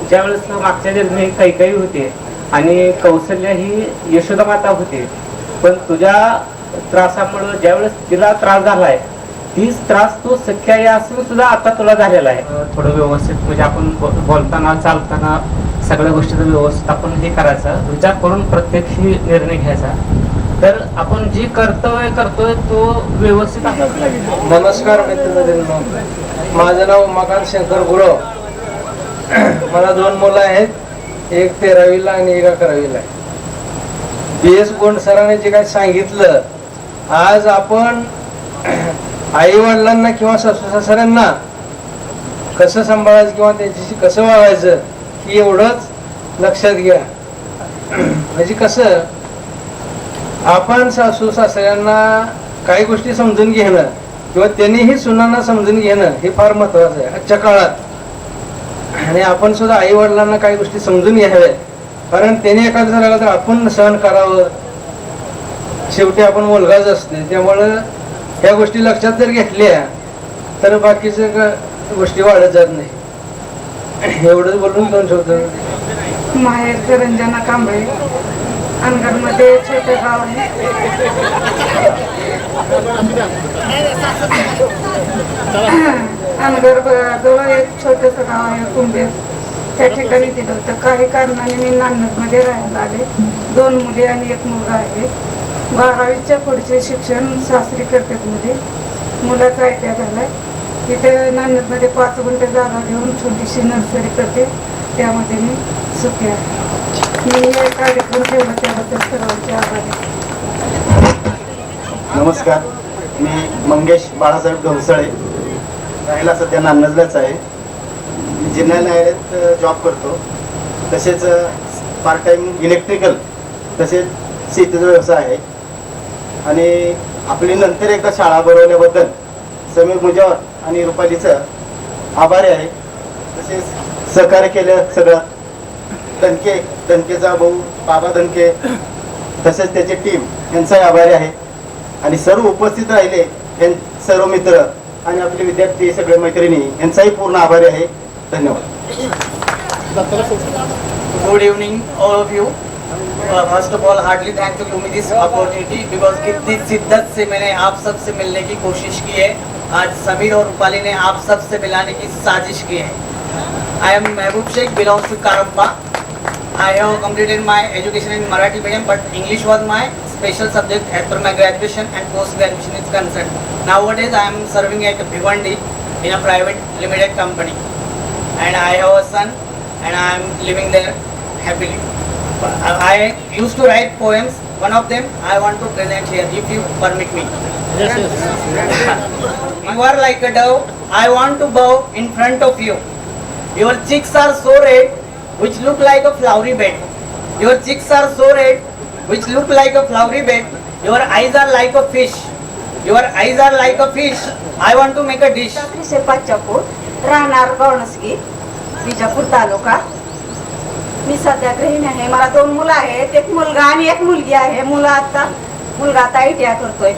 ज्यावेळेस मागच्या जन्मी कैकेयी होते आणि कौशल्य ही यशोदा माता होती, पण तुझ्या त्रासामुळे ज्यावेळेस तिला त्रास झालाय तीच त्रास तू सख्या या असून सुद्धा आता तुला झालेला आहे. थोडं व्यवस्थित म्हणजे आपण बोलताना चालताना सगळ्या गोष्टीचा व्यवस्थित आपण हे करायचा विचार करून प्रत्येक निर्णय घ्यायचा. तर आपण जी कर्तव्य करतोय तो व्यवस्थित. नमस्कार मित्रांनो, माझं नाव उमाकांत शंकर गुरव. मला 2 मुलं आहेत, एक 13वीला आणि एक 11वीला आहे. BS गोंड सरांनी जे काही सांगितलं, आज आपण आई वडिलांना किंवा सासू सासऱ्यांना कसं सांभाळायचं किंवा त्यांच्याशी कसं वागायचं ही एवढंच लक्षात घ्या. म्हणजे कसं आपण सासू सासऱ्यांना काही गोष्टी समजून घेणं किंवा त्यांनीही सुनांना समजून घेणं हे फार महत्वाचं आहे आजच्या काळात. आणि आपण सुद्धा आई वडिलांना काही गोष्टी समजून घ्याव्या, कारण त्याने एखादं झालं तर आपण सहन करावं. शेवटी आपण मुलगाच असते, त्यामुळं ह्या गोष्टी लक्षात जर घेतल्या तर बाकीच्या गोष्टी वाढत जात नाही. एवढंच बोलून 2 शब्द. माहेर रंजना कांबळे, अनगडमध्ये छोटे गाव आहे. अनगर जवळ एक छोटंसं गाव आहे कुंभेर, त्या ठिकाणी दिलं होतं. काही कारणाने मी नांदमध्ये राहायला आले. 2 मुली आणि 1 मुलगा आहे. 12वीच्या पुढचे शिक्षण सासरी करतात मुली. मुलाचा आयटीआय झालाय. तिथे नांदमध्ये 5 गुंठे जागा घेऊन छोटीशी नर्सरी करते. त्यामध्ये मी सुखी आहे. मी हे कार्यक्रम ठेवला त्याबद्दल सर्वांचे आभारी. नमस्कार, मी मंगेश बाळासाहेब ढोलसळे, राहायला सध्या नान्नजलाच आहे. मी जिल्हा न्यायालयात जॉब करतो. तसेच पार्ट टाईम इलेक्ट्रिकल तसेच शेतीचा व्यवसाय आहे. आणि आपली नंतर एकदा शाळा भरवल्याबद्दल समीर मुजावर आणि रुपालीचं आभारी आहे. तसेच सहकार्य केलं सगळं दणकेचा भाऊ बाबा दणके तसेच त्याची टीम यांचाही आभारी आहे. आणि सर्व उपस्थित राहिले सर्व मित्र आणि आपले विद्यार्थी सगळे मैत्रिणी यांचाही पूर्ण आभारी आहे. धन्यवाद. Good evening all of you. First of all heartily thank to give me this opportunity because कितनी शिद्दत से मैंने आप सब से मिलने की कोशिश की है. आज समीर और रूपाली ने आप सब से मिलाने की साजिश की है. I am Mehboob Sheikh, belongs to Karamba. I have completed my education in Marathi medium, but English was my special subject as per my graduation and post graduation is concerned. Nowadays I am serving at Bhiwandi in a private limited company, and I have a son and I am living there happily. I used to write poems. One of them I want to present here if you permit me. You are like a dove, I want to bow in front of you. Your cheeks are so red, which look like a flowery bed. Your cheeks are so red, which look like a flowery bed. Your eyes are like a fish. Your eyes are like a fish. I want to make a dish. राहणार गौणसगी, विजापूर तालुका. मी सध्या गृहिणी आहे. मला 2 मुलं आहेत. 1 मुलगा आणि 1 मुलगी आहे. मुलगा आता आयटीआय करतोय.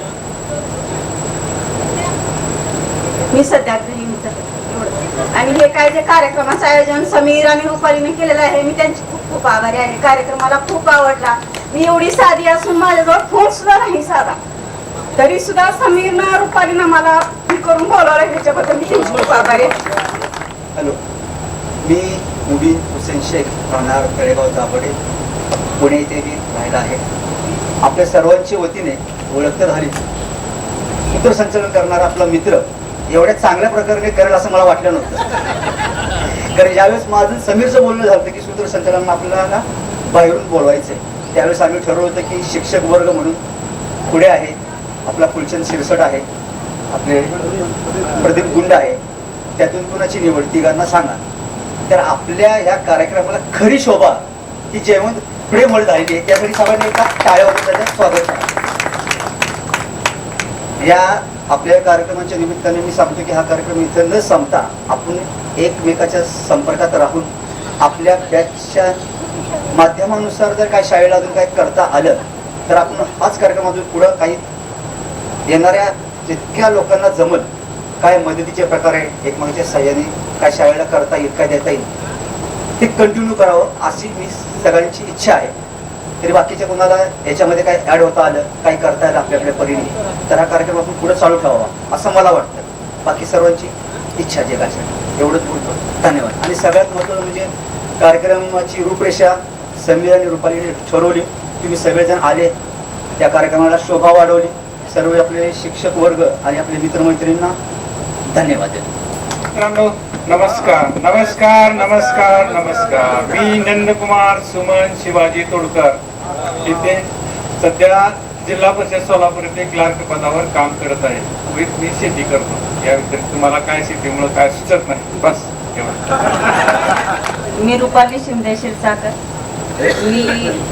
मी सध्या गृहिणीच आहे. आणि हे काय जे कार्यक्रमाचं आयोजन समीर आणि रुपालीने केलेलं आहे, मी त्यांची खूप खूप आभारी आहे. कार्यक्रमाला खूप आवडला. मी एवढी साधी असून माझ्याजवळ फोन सुद्धा नाही साधा, तरी सुद्धा समीरनं रुपालीनं मला करून बोलावलं, ह्याच्याबद्दल मी त्यांची खूप आभारी आहे. हॅलो, मी मुबीन हुसेन शेख, राहणार तळेगाव दाभडे, पुणे येथे मी राहिला आहे. आपल्या सर्वांच्या वतीने ओळख तर झाली. सूत्रसंचालन करणारा आपला मित्र एवढ्या चांगल्या प्रकारे करेल असं मला वाटलं नव्हतं. कारण ज्यावेळेस माझं समीरचं बोलणं झालं की सूत्रसंचालन आपल्याला बाहेरून बोलवायचं आहे, त्यावेळेस आम्ही ठरवलं होतं की शिक्षक वर्ग म्हणून पुढे आहे आपला फुलचंद शिरसट आहे, आपले प्रदीप गुंड आहे, त्यातून कुणाची निवड तिघांना सांगा. तर आपल्या ह्या कार्यक्रमाला खरी शोभा ही जेवण पुढे मळ झालेली आहे. त्यासाठी सगळ्यांनी एका टाळ्यावर त्याचं स्वागत करा. या आपल्या कार्यक्रमाच्या निमित्ताने मी सांगतो की हा कार्यक्रम इथं न संपता आपण एकमेकाच्या संपर्कात राहून आपल्या बॅचच्या माध्यमानुसार जर काय शाळेला अजून काय करता आलं तर आपण हाच कार्यक्रमातून पुढं काही येणाऱ्या जितक्या लोकांना जमल काय मदतीचे प्रकारे एकमेकांच्या सहाय्याने काय शाळेला करता येईल, काय देता येईल ते कंटिन्यू करावं अशी मी सगळ्यांची इच्छा आहे. तरी बाकीच्या कोणाला याच्यामध्ये काय ॲड होता आलं, काही करता आलं आपल्याकडे परीने तर हा कार्यक्रम आपण पुढे चालू ठेवावा असं मला वाटतं. बाकी सर्वांची इच्छा जगासाठी एवढंच बोलतो. धन्यवाद. आणि सगळ्यात महत्त्वाचं म्हणजे कार्यक्रमाची रूपरेषा समीर आणि रुपालीने ठरवली. तुम्ही सगळेजण आले, त्या कार्यक्रमाला शोभा वाढवली. सर्व आपले शिक्षक वर्ग आणि आपले मित्रमैत्रिणींना धन्यवाद देतो. मित्रांनो नमस्कार नमस्कार नमस्कार नमस्कार. मी नंदकुमार सुमन शिवाजी तोडकर, इथे सध्या जिल्हा परिषद सोलापूर येथे क्लार्क पदावर काम करत आहे. विथ मी शेती करतो. या व्यतिरिक्त तुम्हाला काय शेतीमुळे काय सुचत नाही. बस मी रुपाली शिंदे क्षीरसागर. मी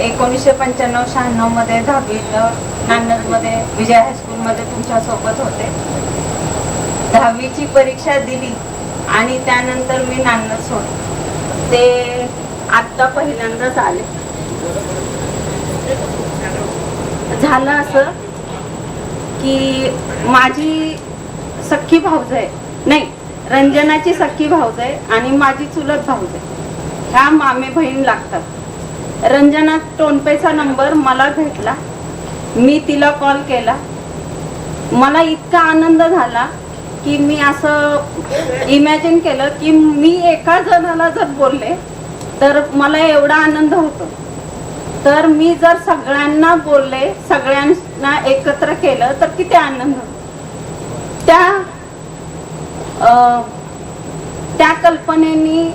1995-96 मध्ये 10वीला नांदमध्ये विजय हायस्कूलमध्ये तुमच्यासोबत होते. 10वीची परीक्षा दिली आणि त्यानंतर मी नांदत सोडले. ते आत्ता पहिल्यांदाच आले. झालं असं की माझी सख्खी भाऊजाई नाही, रंजनाची सख्खी भाऊजाई आणि माझी चुलत भाऊजाई ह्या मामे बहीण लागतात. रंजना टोनपेचा नंबर मला भेटला. मी तिला कॉल केला मला इतका आनंद झाला की मी असं इमॅजिन केलं की मी एका जणाला जर बोलले तर मला एवढा आनंद होतो, तर मी जर सगळ्यांना बोलले, सगळ्यांना एकत्र केलं तर किती आनंद होतो. त्या कल्पनेनी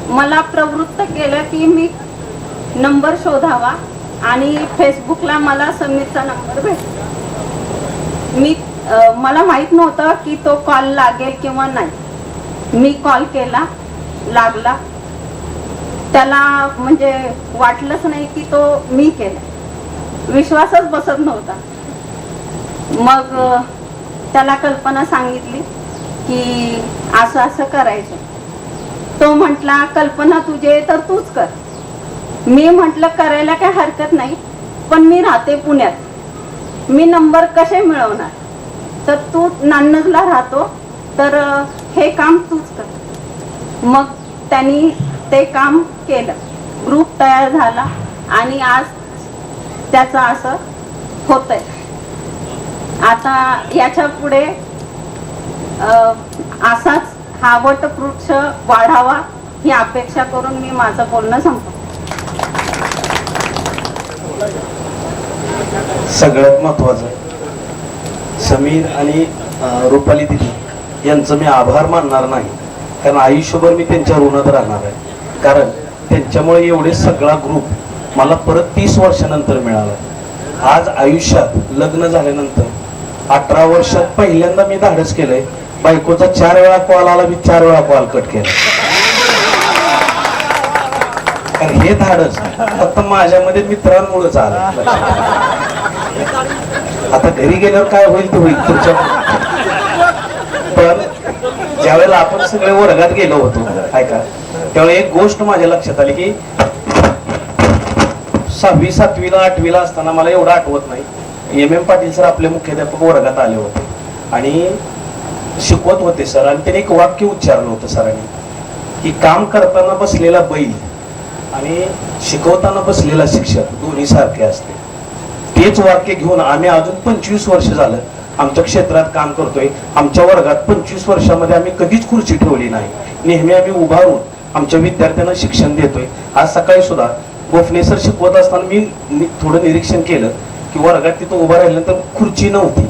मला प्रवृत्त केलं की मी नंबर शोधावा आणि फेसबुकला मला समीरचा नंबर भेटला. मला माहित नव्हतं की तो कॉल लागेल किंवा नाही. मी कॉल केला, लागला. त्याला म्हणजे वाटलंच नाही की तो मी केला, विश्वासच बसत नव्हता. मग त्याला कल्पना सांगितली की असं असं करायचं. तो म्हटला कल्पना तुझे तर तूच कर. मी म्हटलं करायला काय हरकत नाही, पण मी राहते पुण्यात, मी नंबर कसे मिळवणार, तर तू नान्नजला राहतो तर हे काम तूच कर. मग त्यांनी ते काम केलं, ग्रुप तयार झाला आणि आज त्याचं असं होतंय. आता याच्या पुढे असाच हा वटवृक्ष वाढावा ही अपेक्षा करून मी माझं बोलणं संपवतो. सगळ्यात महत्वाचं समीर आणि रुपाली दिदी यांचं मी आभार मानणार नाही, कारण आयुष्यभर मी त्यांच्या ऋणात राहणार आहे. कारण त्यांच्यामुळे एवढे सगळा ग्रुप मला परत 30 वर्षानंतर मिळाला. आज आयुष्यात लग्न झाल्यानंतर 18 वर्षात पहिल्यांदा मी धाडस केलंय, बायकोचा 4 वेळा कॉल आला, मी 4 वेळा कॉल कट केला. कारण हे धाडस फक्त माझ्यामध्ये मित्रांमुळेच आलं. आता घरी गेल्यावर काय होईल ते होईल पुढच्या. पण ज्यावेळेला आपण सगळे वर्गात गेलो होतो ऐका, त्यावेळेला एक गोष्ट माझ्या लक्षात आली की 6वी 7वीला 8वीला असताना, मला एवढं आठवत नाही, MM पाटील सर आपले मुख्याध्यापक वर्गात आले होते आणि शिकवत होते सर. आणि त्याने एक वाक्य उच्चारलं होतं सरांनी की काम करताना बसलेला बैल आणि शिकवताना बसलेला शिक्षक दोन्ही सारखे असते. तेच वाक्य घेऊन आम्ही अजून 25 वर्ष झालं आमच्या क्षेत्रात काम करतोय. आमच्या वर्गात 25 वर्षामध्ये आम्ही कधीच खुर्ची ठेवली नाही. नेहमी आम्ही उभारून आमच्या विद्यार्थ्यांना शिक्षण देतोय. आज सकाळी सुद्धा गोफणे सर शिकवत असताना मी थोडं निरीक्षण केलं की वर्गात तिथं उभा राहिल्यानंतर खुर्ची नव्हती.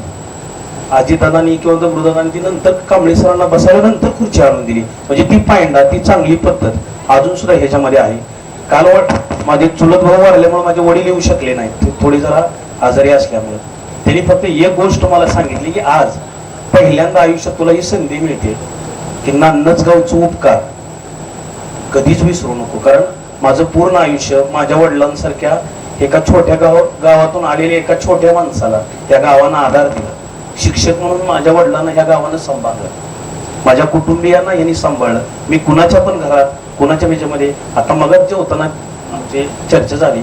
अजितदादांनी किंवा मृदादांनी ती नंतर कांबळे सरांना बसायला नंतर खुर्ची आणून दिली. म्हणजे ती पायंडा, ती चांगली पद्धत अजून सुद्धा ह्याच्यामध्ये आहे. काल माझे चुलत भाऊ वारल्यामुळे माझे वडील येऊ शकले नाहीत, थोडी जरा आजारी असल्यामुळे. त्यांनी फक्त एक गोष्ट मला सांगितली की आज पहिल्यांदा आयुष्यात तुला ही संधी मिळते की नान्नजगावचा उपकार कधीच विसरू नको. कारण माझं पूर्ण आयुष्य माझ्या वडिलांसारख्या एका छोट्या गावातून आलेल्या एका छोट्या माणसाला त्या गावानं आधार दिला. शिक्षक म्हणून माझ्या वडिलांना ह्या गावानं सांभाळलं, माझ्या कुटुंबियांना यांनी सांभाळलं. मी कुणाच्या पण घरात कुणाच्या ह्याच्यामध्ये आता मगच जेवताना आमची चर्चा झाली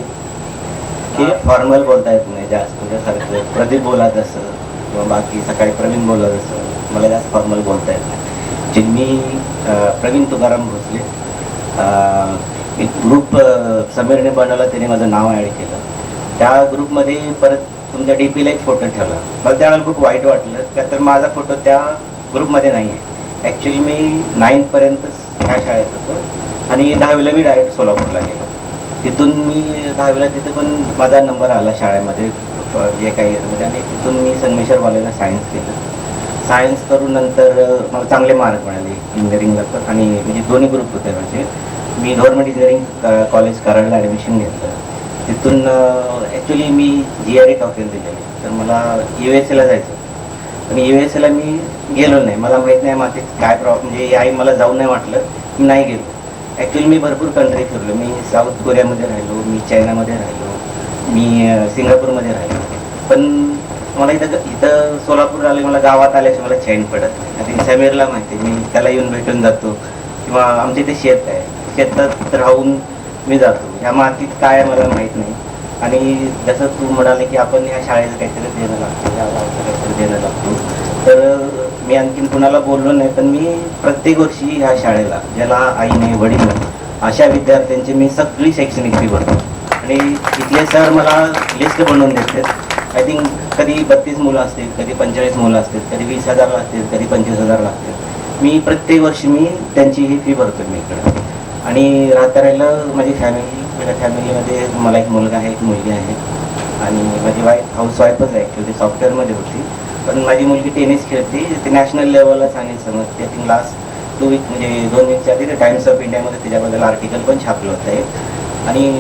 की फॉर्मल बोलता येत नाही जास्त, तुझ्यासारखं प्रदीप बोलत असं किंवा बाकी सकाळी प्रवीण बोलत असं मला जास्त फॉर्मल बोलता येत नाही. जे मी प्रवीण तुकाराम भोसले एक ग्रुप समीरने बनवला, त्याने माझं नाव ॲड केलं. त्या ग्रुपमध्ये परत तुमच्या DPला एक फोटो ठेवला. मला त्यावेळेला खूप वाईट वाटलं का तर माझा फोटो त्या ग्रुपमध्ये नाही आहे. ॲक्च्युली मी 9th पर्यंत ह्या शाळेत होतो आणि 10वीला मी डायरेक्ट सोलापूरला गेलो. तिथून मी 10वीला तिथे पण माझा नंबर आला शाळेमध्ये जे काही याच्यामध्ये, आणि तिथून मी संगमेश्वर कॉलेजला सायन्स केलं. सायन्स करून नंतर मला चांगले मार्क मिळाले इंजिनिअरिंगला पण, आणि म्हणजे दोन्ही ग्रुप होते. म्हणजे मी गव्हर्नमेंट इंजिनिअरिंग कॉलेज कराडला ॲडमिशन घेतलं. तिथून ॲक्च्युली मी GRE टॉकेल दिलेली, तर मला USA जायचं. पण USA मी गेलो नाही. मला माहीत नाही माझे काय प्रॉब्लेम, म्हणजे आई मला जाऊ नाही वाटलं, मी नाही गेलो. ॲक्च्युली मी भरपूर कंट्री फिरलो. मी साऊथ कोरियामध्ये राहिलो, मी चायनामध्ये राहिलो, मी सिंगापूरमध्ये राहिलो. पण मला इथं सोलापूर आले, मला गावात आल्याशिवाय मला चैन पडत नाही. आता समीरला माहिती, मी त्याला येऊन भेटून जातो किंवा आमच्या इथे शेत आहे, शेतात राहून मी जातो. ह्या मातीत काय आहे मला माहीत नाही. आणि जसं तू म्हणाले की आपण ह्या शाळेचं काहीतरी देणं लागतं, या गावाचं काहीतरी देणं लागतो, तर मी आणखीन कुणाला बोललो नाही. पण मी प्रत्येक वर्षी ह्या शाळेला ज्याला आईने वडील अशा विद्यार्थ्यांची मी सगळी शैक्षणिक फी भरतो. आणि इथले सर मला लिस्ट बनवून देतात आय थिंक कधी 32 मुलं असतील, कधी 45 मुलं असतील, कधी 20,000 लागतील, कधी 25,000 लागतील. मी प्रत्येक वर्षी मी त्यांची ही फी भरतो मी इकडं. आणि राहायला माझी माझ्या फॅमिलीमध्ये मला एक मुलगा आहे, एक मुलगी आहे आणि माझी वाईफ हाऊसवाईफच आहे. ॲक्च्युली सॉफ्टवेअरमध्ये होती, पण माझी मुलगी टेनिस खेळते. ते नॅशनल लेवलला चांगली समजते. थिंक लास्ट 2 वीक म्हणजे 2 वीकच्या आधी टाइम्स ऑफ इंडियामध्ये त्याच्याबद्दल आर्टिकल पण छापलं होतं. आणि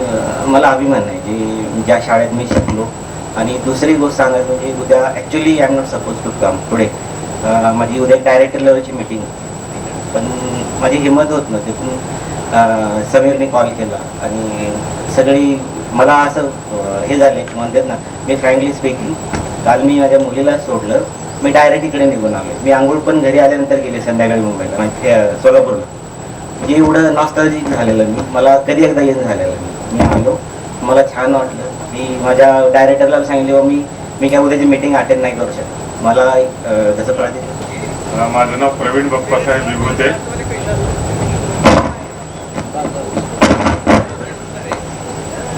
मला अभिमान आहे की ज्या शाळेत मी शिकलो. आणि दुसरी गोष्ट सांगायचं म्हणजे उद्या actually I am not suppose to come today. माझी उद्या डायरेक्टर लेवलची मीटिंग होती, पण माझी हिंमत होत नव्हती. पण समीरने कॉल केला आणि सगळी मला असं हे झाले म्हणतात ना, मी फ्रँकली स्पीकिंग काल मी माझ्या मुलीला सोडलं, मी डायरेक्ट इकडे निघून आलो. मी आंघोळ पण घरी आल्यानंतर गेले संध्याकाळी मुंबईला, म्हणजे सोलापूरला. म्हणजे एवढं नॉस्टॅल्जिक झालेलं मी, मला कधी एकदा येणं झालेलं मी आलो. मला छान वाटलं. मी माझ्या डायरेक्टरला सांगितले मी काय उद्याची मीटिंग अटेंड नाही करू शकत. मला जसं प्राधिकार. माझं नाव प्रवीण बाप्पासाहेब विभूते.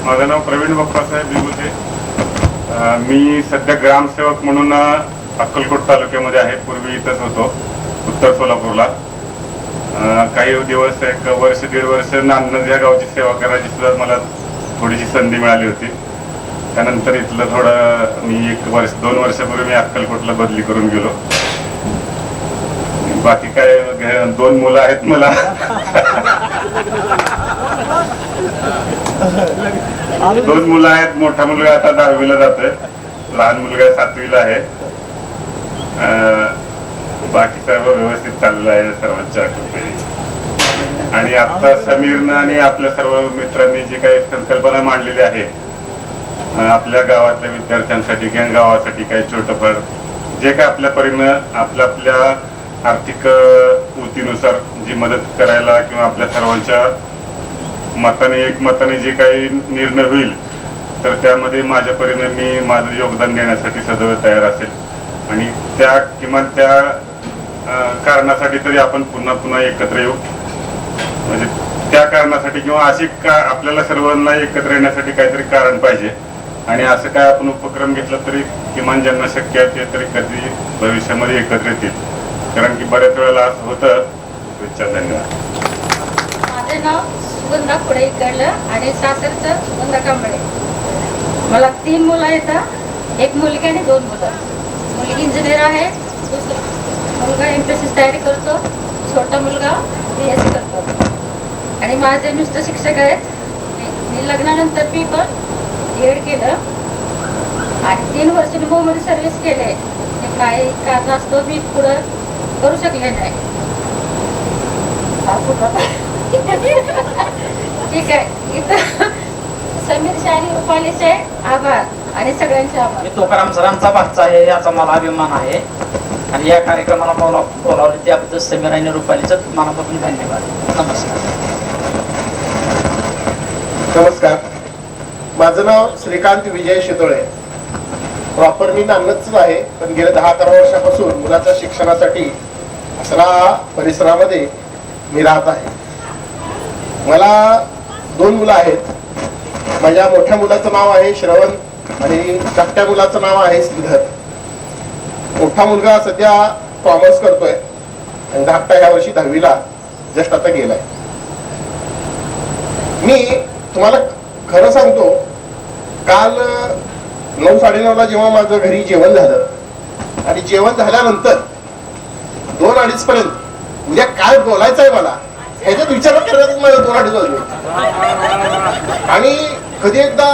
माझं नाव प्रवीण बाप्पासाहेब विभूते. मी सध्या ग्रामसेवक म्हणून अक्कलकोट तालुक्यामध्ये आहे. पूर्वी इथंच होतो, उत्तर सोलापूरला. काही दिवस 1 वर्ष 1.5 वर्ष नांदनज या गावची सेवा करायची सुद्धा मला थोडीशी संधी मिळाली होती. त्यानंतर इथलं थोडं मी 2 वर्षापूर्वी मी अक्कलकोटला बदली करून गेलो. बाकी काय 2 मुलं आहेत मला. 2 मुलं आहेत. मोठा मुलगा आता 10वीला जातोय, लहान मुलगा 7वीला आहे. बाकी सर्व व्यवस्थित चाललेलं आहे सर्वांच्या कृपेने. आणि आता समीरनं आणि आपल्या सर्व मित्रांनी जी काही संकल्पना मांडलेली आहे आपल्या गावातल्या विद्यार्थ्यांसाठी किंवा गावासाठी काही छोटंफार जे काय आपल्या परीनं आपल्या आर्थिक वृत्तीनुसार जी मदत करायला किंवा आपल्या सर्वांच्या एकमताने जे काही निर्णय होईल तर त्यामध्ये माझ्या परीने मी माझं योगदान देण्यासाठी सदैव तयार असेल. आणि किमान त्या कारणासाठी तरी आपण पुन्हा एकत्र येऊ. म्हणजे त्या कारणासाठी किंवा अशी आपल्याला सर्वांना एकत्र येण्यासाठी काहीतरी कारण पाहिजे. आणि असं काय आपण उपक्रम घेतला तरी किमान ज्यांना शक्य आहे ते तरी कधी भविष्यामध्ये एकत्र येतील. कारण की बऱ्याच वेळेला असं होतं. धन्यवाद. माझं नाव सुगंधा पुढे इकडलं आणि सासरचं सुगंधा कांबळे. मला 3 मुलं आहेत, 1 मुलगी आणि 2 मुलं. मुलगी इंजिनियर आहे, मुलगा MPSC तयारी करतो, छोटा मुलगा BSc करतो. आणि माझे मिस्टर शिक्षक आहेत. मी लग्नानंतर मी पण B.Ed केलं आणि 3 वर्ष मुंबईमध्ये सर्व्हिस केले. काही कारणास्तव मी पुढं करू शकले नाही. ठीक आहे. इथं समीरचे आणि रुपालीचे आभार आणि सगळ्यांचे आभार. मी तुकाराम सरांचा भागचा आहे याचा मला अभिमान आहे. आणि या कार्यक्रमाला मला बोलावले त्याबद्दल समीर आणि रुपालीचं मनापासून धन्यवाद. नमस्कार. माझं नाव श्रीकांत विजय शितोळे. प्रॉपर मी नांदनच आहे, पण गेल्या 10-11 वर्षापासून मुलाच्या शिक्षणासाठी असरा परिसरामध्ये मी राहत आहे. मला 2 मुलं आहेत. माझ्या मोठ्या मुलाचं नाव आहे श्रवण आणि धाकट्या मुलाचं नाव आहे श्रीधर. मोठा मुलगा सध्या कॉमर्स करतोय आणि धाकटा या वर्षी 10वीला जस्ट आता गेलाय. मी तुम्हाला खरं सांगतो, काल 9-9:30ला जेव्हा माझं घरी जेवण झालं आणि जेवण झाल्यानंतर 2-2:30 पर्यंत उद्या काय बोलायचं आहे मला ह्याच्यात विचार करण्यात मला 2-2:30 वाजले. आणि कधी एकदा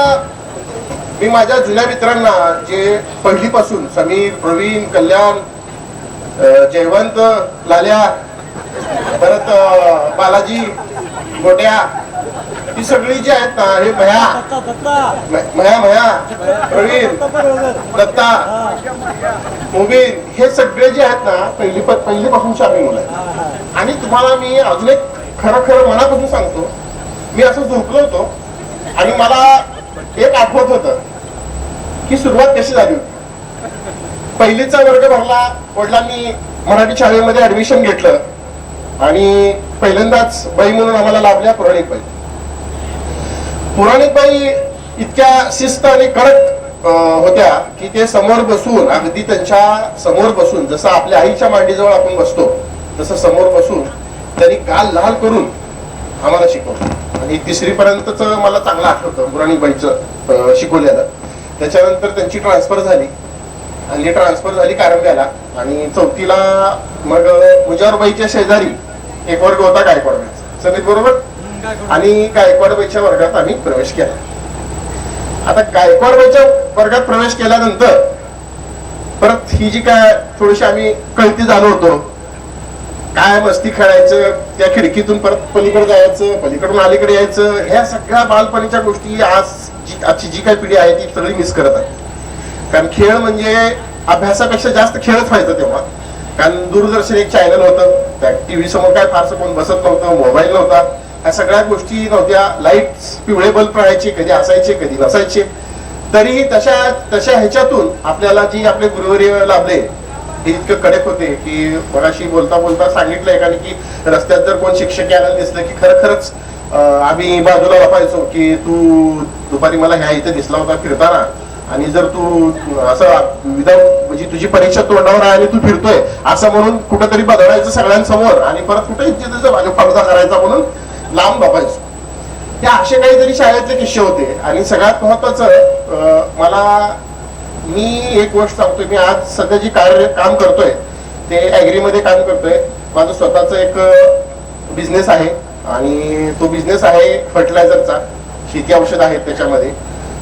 मी माझ्या जुन्या मित्रांना जे पहिलीपासून समीर, प्रवीण, कल्याण, जयवंत, लाल्या, परत बालाजी, गोट्या, ही सगळी जी आहेत ना, हे मया प्रवीण, दत्ता, मुबीन, हे सगळे जे आहेत ना पहिलीपासूनची आम्ही मुलं आहेत. आणि तुम्हाला मी अजून एक खरं मनापासून सांगतो, मी असं झोपलो होतो आणि मला एक आठवत होतं की सुरुवात कशी झाली होती. पहिलीचा वर्ग भरला, वडिलांनी मराठी शाळेमध्ये ऍडमिशन घेतलं आणि पहिल्यांदाच बाई म्हणून आम्हाला लाभल्या पुराणिक बाई. पुराणिक बाई इतक्या शिस्त आणि कडक होत्या की ते समोर बसून, अगदी त्यांच्या समोर बसून, जसं आपल्या आईच्या मांडीजवळ आपण बसतो तसं समोर बसून त्यांनी गाल लाल करून आम्हाला शिकवलं. आणि 3री पर्यंतच मला चांगलं आठवतं बुराणीबाईचं शिकवलेलं. त्याच्यानंतर त्यांची ट्रान्सफर झाली आणि ट्रान्सफर झाली कारंब्याला. आणि 4थीला मग मुजावरबाईच्या शेजारी एक वर्ग होता गायकवाडबाईचा, सगळे बरोबर. आणि गायकवाडबाईच्या वर्गात आम्ही प्रवेश केला. आता गायकवाडबाईच्या वर्गात प्रवेश केल्यानंतर परत ही जी काय थोडीशी आम्ही कळती झालो होतो, काय मस्ती खेळायचं, त्या खिडकीतून परत पलीकडे जायचं, पलीकडून अलीकडे यायचं, ह्या सगळ्या बालपणीच्या गोष्टी आजची जी काही पिढी आहे ती सगळी मिस करत आहे. कारण खेळ म्हणजे अभ्यासापेक्षा जास्त खेळच व्हायचं तेव्हा. कारण दूरदर्शन एक चॅनल होतं, त्या टीव्ही समोर काय फारसं कोण बसत नव्हतं, मोबाईल नव्हता, ह्या सगळ्या गोष्टी नव्हत्या. लाईट्स पिवळे बल्ब राहायचे, कधी असायचे कधी नसायचे. तरी तशा ह्याच्यातून आपल्याला जी आपले गुरुवर्य लाभले हे इतकं कडक होते की मगाशी बोलता बोलता सांगितलं एकाने की रस्त्यात जर कोण शिक्षक यायला दिसलं की खरंच आम्ही बाजूला लपायचो की तू दुपारी मला ह्या इथे दिसला होता फिरताना, आणि जर तू असं विदाऊट म्हणजे तुझी परीक्षा तोंडावर आहे आणि तू फिरतोय असं म्हणून कुठंतरी बदलायचं सगळ्यांसमोर, आणि परत कुठेही फालुदा करायचा म्हणून लांब लपायचो. हे असे काहीतरी शाळेतले किस्से होते. आणि सगळ्यात महत्वाचं मला मी एक गोष्ट सांगतोय, मी आज सध्या जी काम करतोय ते ॲग्रीमध्ये काम करतोय. माझं स्वतःच एक बिझनेस आहे आणि तो बिझनेस आहे फर्टिलायझरचा, शेती औषध आहेत त्याच्यामध्ये.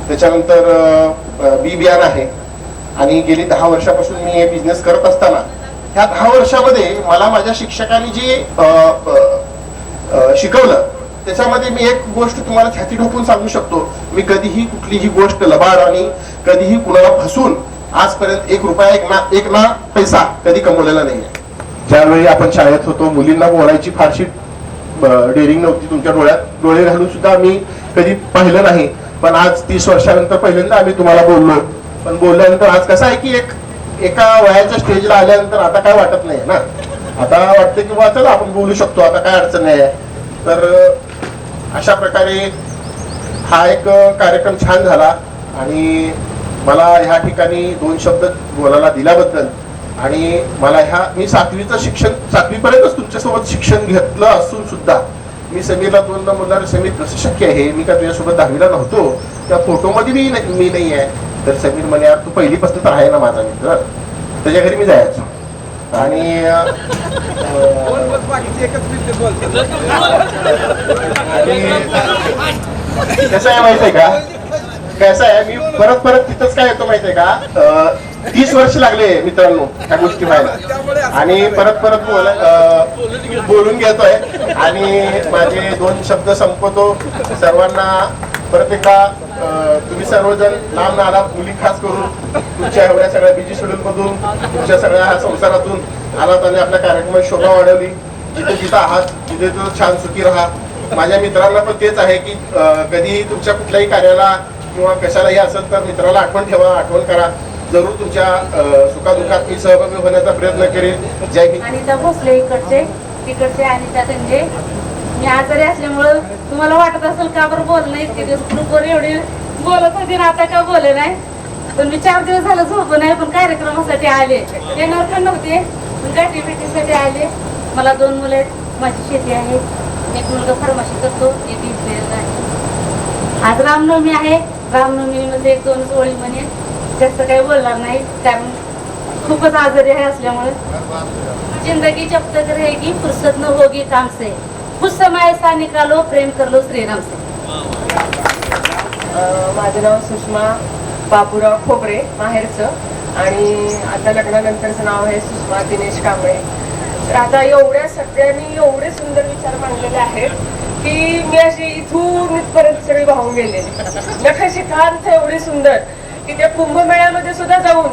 त्याच्यानंतर बी बियाणं आहे. आणि गेली 10 वर्षापासून मी हे बिझनेस करत असताना ह्या 10 वर्षामध्ये मला माझ्या शिक्षकांनी जी शिकवलं त्याच्यामध्ये मी एक गोष्ट तुम्हाला छाती ठोकून सांगू शकतो, मी कधीही कुठलीही गोष्ट लबाड आणि कधीही कुणाला फसवून आजपर्यंत 1 रुपया एक ना पैसा कधी कमवलेला नाहीये. ज्यावेळी आपण शाळेत होतो मुलींना बोलायची फारशी डेअरिंग नव्हती, तुमच्या डोळ्यात डोळे घालून सुद्धा आम्ही कधी पाहिलं नाही. पण आज 30 वर्षानंतर पहिल्यांदा आम्ही तुम्हाला बोललो. पण बोलल्यानंतर आज कसं आहे की एका वयाच्या स्टेजला आल्यानंतर आता काय वाटत नाही ना, आता वाटतं की चला आपण बोलू शकतो, आता काय अडचण नाही आहे. तर अशा प्रकारे हा एक कार्यक्रम छान झाला आणि मला ह्या ठिकाणी 2 शब्द बोलायला दिल्याबद्दल, आणि मला मी 7वीचं शिक्षण 7वीपर्यंतच तुमच्यासोबत शिक्षण घेतलं असून सुद्धा मी समीरला 2 मुलांना समीर कसं शक्य आहे, मी का तुझ्यासोबत 10वीला नव्हतो, त्या फोटोमध्ये मी नाही आहे. तर समीर म्हणे यार तू पहिलीपासून तर आहे ना माझा मित्र, त्याच्या घरी मी जायचो. आणि कसं आहे माहितीये का, कसं आहे मी परत तिथंच काय येतो माहितीये का, 30 वर्ष लागले मित्रांनो त्या गोष्टी व्हायला. आणि परत बोलून घेतोय आणि माझे 2 शब्द संपवतो. सर्वांना परत एकदा तुम्ही सर्वजण लांब आलात, मुली खास करून तुमच्या एवढ्या सगळ्या बिझी शेड्यूल मधून तुमच्या सगळ्या संसारातून आलात आणि आपल्या कार्यक्रमात शोभा वाढवली. जिथे आहात तिथे छान सुखी राहा. माझ्या मित्रांना पण तेच आहे की कधी तुमच्या कुठल्याही कार्याला किंवा कशालाही असेल तर मित्राला आठवण ठेवा, आठवण करा. जरूर तुमच्या सुखादुःखात मी सहभागी होण्याचा प्रयत्न करेन. जय हिंद. अनिता भोसले इकडचे अनिता त्यांचे. मी आजारी असल्यामुळं तुम्हाला वाटत असेल का बरं बोलणं, इतके दिवस ग्रुपवर एवढी बोलत होती ना, आता का बोलले नाही. पण मी 4 दिवस झालं झोप नाही, पण कार्यक्रमासाठी आले. येणार पण नव्हते, पण गाठी भेटीसाठी आले. मला 2 मुलं आहेत, माझी शेती आहे, एक मुलगा फार्मसी करतो, एक इंजिनियर आहे. आज रामनवमी आहे, रामनवमीमध्ये 1-2 ओळी म्हणे, जास्त काही बोलणार नाही कारण खूपच आजारी आहे असल्यामुळे. जिंदगी जब तक रहेगी फुर्सत न होगी काम से, कुछ समय ऐसा निकालो प्रेम कर लो श्रीराम से. माझं नाव सुषमा बाबूराव खोबरे माहेरचं, आणि आता लग्नानंतरचं नाव आहे सुषमा दिनेश कांबळे. तर आता एवढ्या सगळ्यांनी एवढे सुंदर विचार मांडलेले आहेत की मी अशी इथून इथपर्यंत सगळी वाहून गेले. नखशिखांत एवढी सुंदर की त्या कुंभमेळ्यामध्ये सुद्धा जाऊन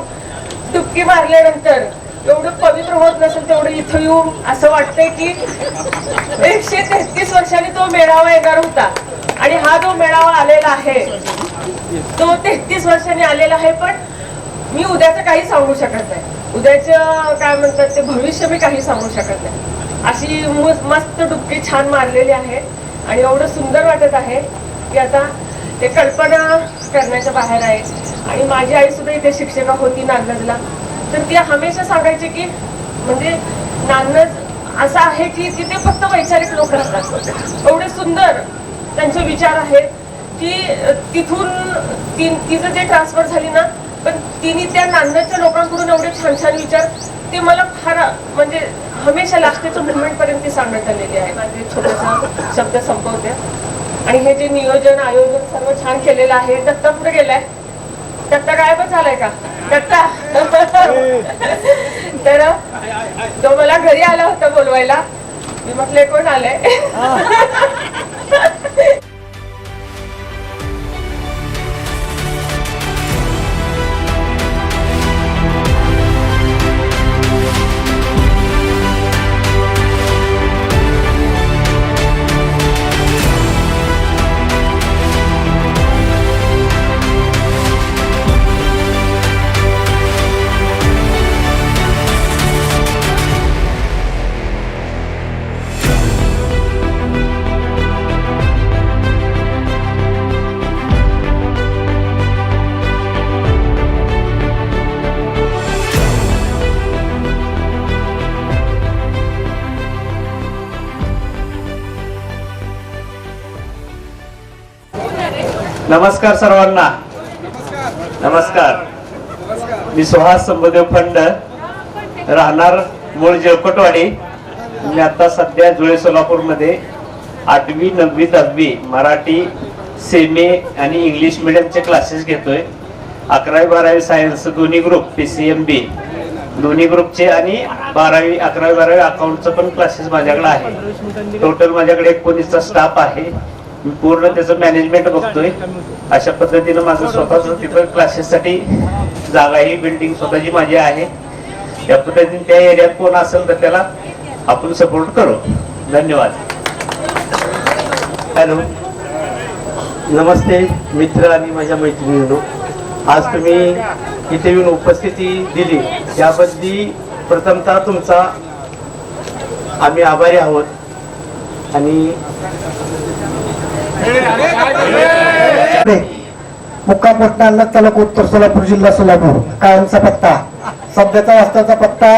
डुबकी मारल्यानंतर एवढं पवित्र होत नसेल तेवढं इथं येऊन असं वाटतंय की 133 वर्षांनी तो मेळावा येणार होता. आणि हा जो मेळावा आलेला आहे तो 33 वर्षांनी आलेला आहे. पण मी उद्याचं काही सांगू शकत नाही, उद्याचं काय म्हणतात ते भविष्य मी काही सांगू शकत नाही. अशी मस्त डुबकी छान मारलेली आहे आणि एवढं सुंदर वाटत आहे की आता ते कल्पना करण्याच्या बाहेर आहे. आणि माझी आई सुद्धा इथे शिक्षिका होती नानजला. तर ती हमेशा सांगायची की म्हणजे नानज असं आहे की तिथे फक्त वैचारिक लोक राहतात. एवढे सुंदर त्यांचे विचार आहेत की तिथून तिचं जे ट्रान्सफर झाली ना, पण तिने त्या नांदेडच्या लोकांकडून एवढे छान छान विचार ते मला फार म्हणजे हमेशा लास्टच्या मुवमेंट पर्यंत ती सांगण्यात आलेली आहे. माझे छोटासा शब्द संपवते. आणि हे जे नियोजन आयोजन सर्व छान केलेलं आहे. दत्ता पुढे गेलाय. दत्ता गायबच झालाय का? दत्ता तर तो मला घरी आला होता बोलवायला. मी म्हटले कोण आलंय. नमस्कार सर्वांना. नमस्कार. मी सुहास संभदेव फंड, राहणार मूळ जळकोटवाडी. मी आता सध्या जुळे सोलापूरमध्ये 8वी 9वी 10वी मराठी सेमी आणि इंग्लिश मिडियमचे क्लासेस घेतोय. 11वी 12वी सायन्स दोन्ही ग्रुप PCMB दोन्ही ग्रुपचे आणि 11वी 12वी अकाउंटचं पण क्लासेस माझ्याकडे आहे. टोटल माझ्याकडे 19चा स्टाफ आहे. मी पूर्ण त्याचं मॅनेजमेंट बघतोय. अशा पद्धतीनं माझं स्वतःच तिथं क्लासेससाठी जागा ही बिल्डिंग स्वतःची माझी आहे. या पद्धतीने त्या एरियात कोण असेल तर त्याला आपण सपोर्ट करू. धन्यवाद. हॅलो, नमस्ते मित्र आणि माझ्या मैत्रिणींनो. आज तुम्ही इथे येऊन उपस्थिती दिली याबद्दल प्रथमतः तुमचा आम्ही आभारी आहोत. आणि मुक्काम पोस्ट अन्नद तालुका उत्तर सोलापूर जिल्हा सोलापूर. कायमचा पत्ता सध्याचा वास्तवाचा पत्ता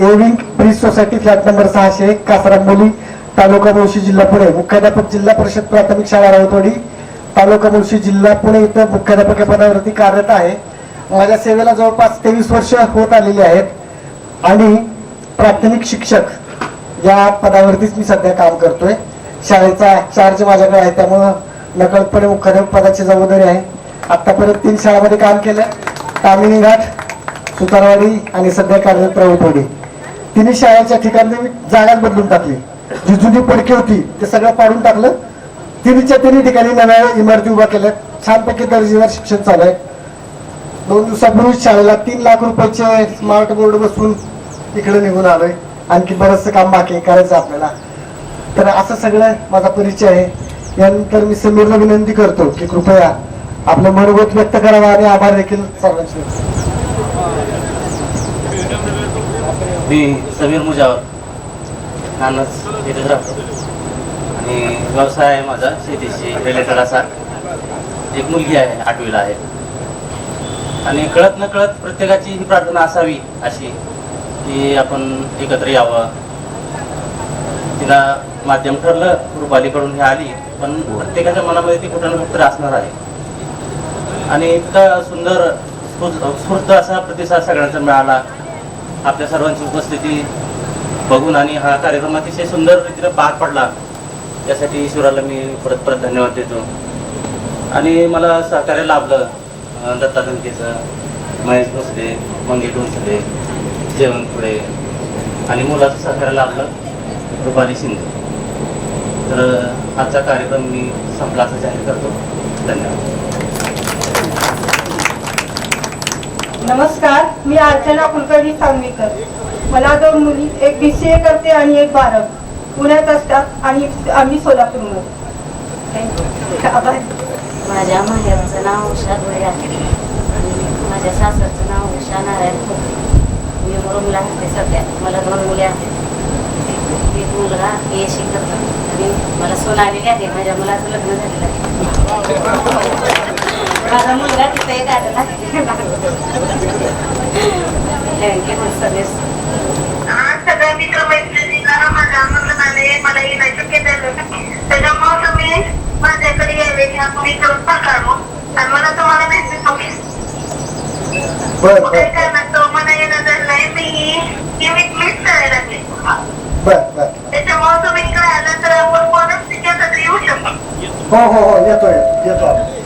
एविंग ब्रिज सोसायटी फ्लॅट नंबर 601 कासरांबोली तालुका मुळशी जिल्हा पुणे. मुख्याध्यापक जिल्हा परिषद प्राथमिक शाळा राऊतवाडी तालुका मुळशी जिल्हा पुणे इथं मुख्याध्यापक पदावरती कार्यरत आहे. माझ्या सेवेला जवळपास 23 वर्ष होत आलेली आहेत आणि प्राथमिक शिक्षक या पदावरतीच मी सध्या काम करतोय. शाळेचा चार्ज माझ्याकडे आहे, त्यामुळं नकळतपणे मुख्याध्यापक पदाची जबाबदारी आहे. आतापर्यंत 3 शाळांमध्ये काम केलं. तामिनी घाट, सुतारवाडी आणि सध्या कार्यरत राऊतवाडी. तिन्ही शाळेच्या ठिकाणी मी जागाच बदलून टाकली. जी जुनी पडकी होती ते सगळं पाडून टाकलं. तिन्ही ठिकाणी नव्या इमारती उभ्या केल्या. छानपैकी दर्जेदार शिक्षण चालू आहे. 2 दिवसापूर्वी शाळेला 3 लाख रुपयाचे स्मार्ट बोर्ड बसवून इकडे निघून आलोय. आणखी बरंचसं काम बाकी करायचं आपल्याला. तर असं सगळं माझा परिचय आहे. यानंतर मी समीरला विनंती करतो की कृपया आपलं मनोगत व्यक्त करावं आणि आभार देखील सर्वांचे. मी समीर मुजावर, नानच इथेच राहतो आणि व्यवसाय आहे माझा शेतीशी रिलेटेड असा. एक मुलगी आहे 8वीला आहे. आणि कळत न कळत प्रत्येकाची ही प्रार्थना असावी अशी की आपण एकत्र यावं. तिला माध्यम ठरलं, रुपालीकडून हे आली, पण प्रत्येकाच्या मनामध्ये ती कुठं ना कुठं असणार आहे. आणि इतका सुंदर स्फूर्त असा प्रतिसाद सगळ्यांचा मिळाला. आपल्या सर्वांची उपस्थिती बघून आणि हा कार्यक्रम अतिशय सुंदर रीतीने पार पडला. यासाठी ईश्वराला मी परत धन्यवाद देतो. आणि मला सहकार्य लाभलं दत्ता धनकेचं, महेश भोसले, मंगे डोंसले, जेवण पुढे आणि मुलाचं सहकार्य लाभलं रुपाली शिंदे. तर आजचा कार्यक्रम मी संपला असं जाहीर करतो. धन्यवाद. नमस्कार, मी अर्चना कुलकर्णी सांगवीकर. मला 2 मुली, एक BCA करते आणि एक 12वी पुण्यात असतात आणि आम्ही सोलापूरमध्ये. माझ्या माहेरचं नाव उषा धुळे आहे आणि माझ्या सासरचं नाव उषा नारायण खोबरे. मी मुरुमला राहते सध्या. मला 2 मुले आहेत. एक मुलगा BSc करतो आणि मला सून आलेली आहे. माझ्या मुलाचं लग्न झालेलं आहे. माझा मुलगा तिथे एक आलेला सगळ्या मित्र मैत्रिणींना माझ्या आमंत्रणाने मला येण्याचं केलं त्याच्यामुळे तुम्ही माझ्याकडे यावे ह्या तुम्ही कल्पना काढून आणि मला तुम्हाला भेटून काय करणार तो मला येणं झालं नाही मी मीच करायला लागले त्याच्यामुळे तुम्ही इकडे आला तर आपण कोणच तिच्यासाठी येऊ शकतो हो हो हो येतो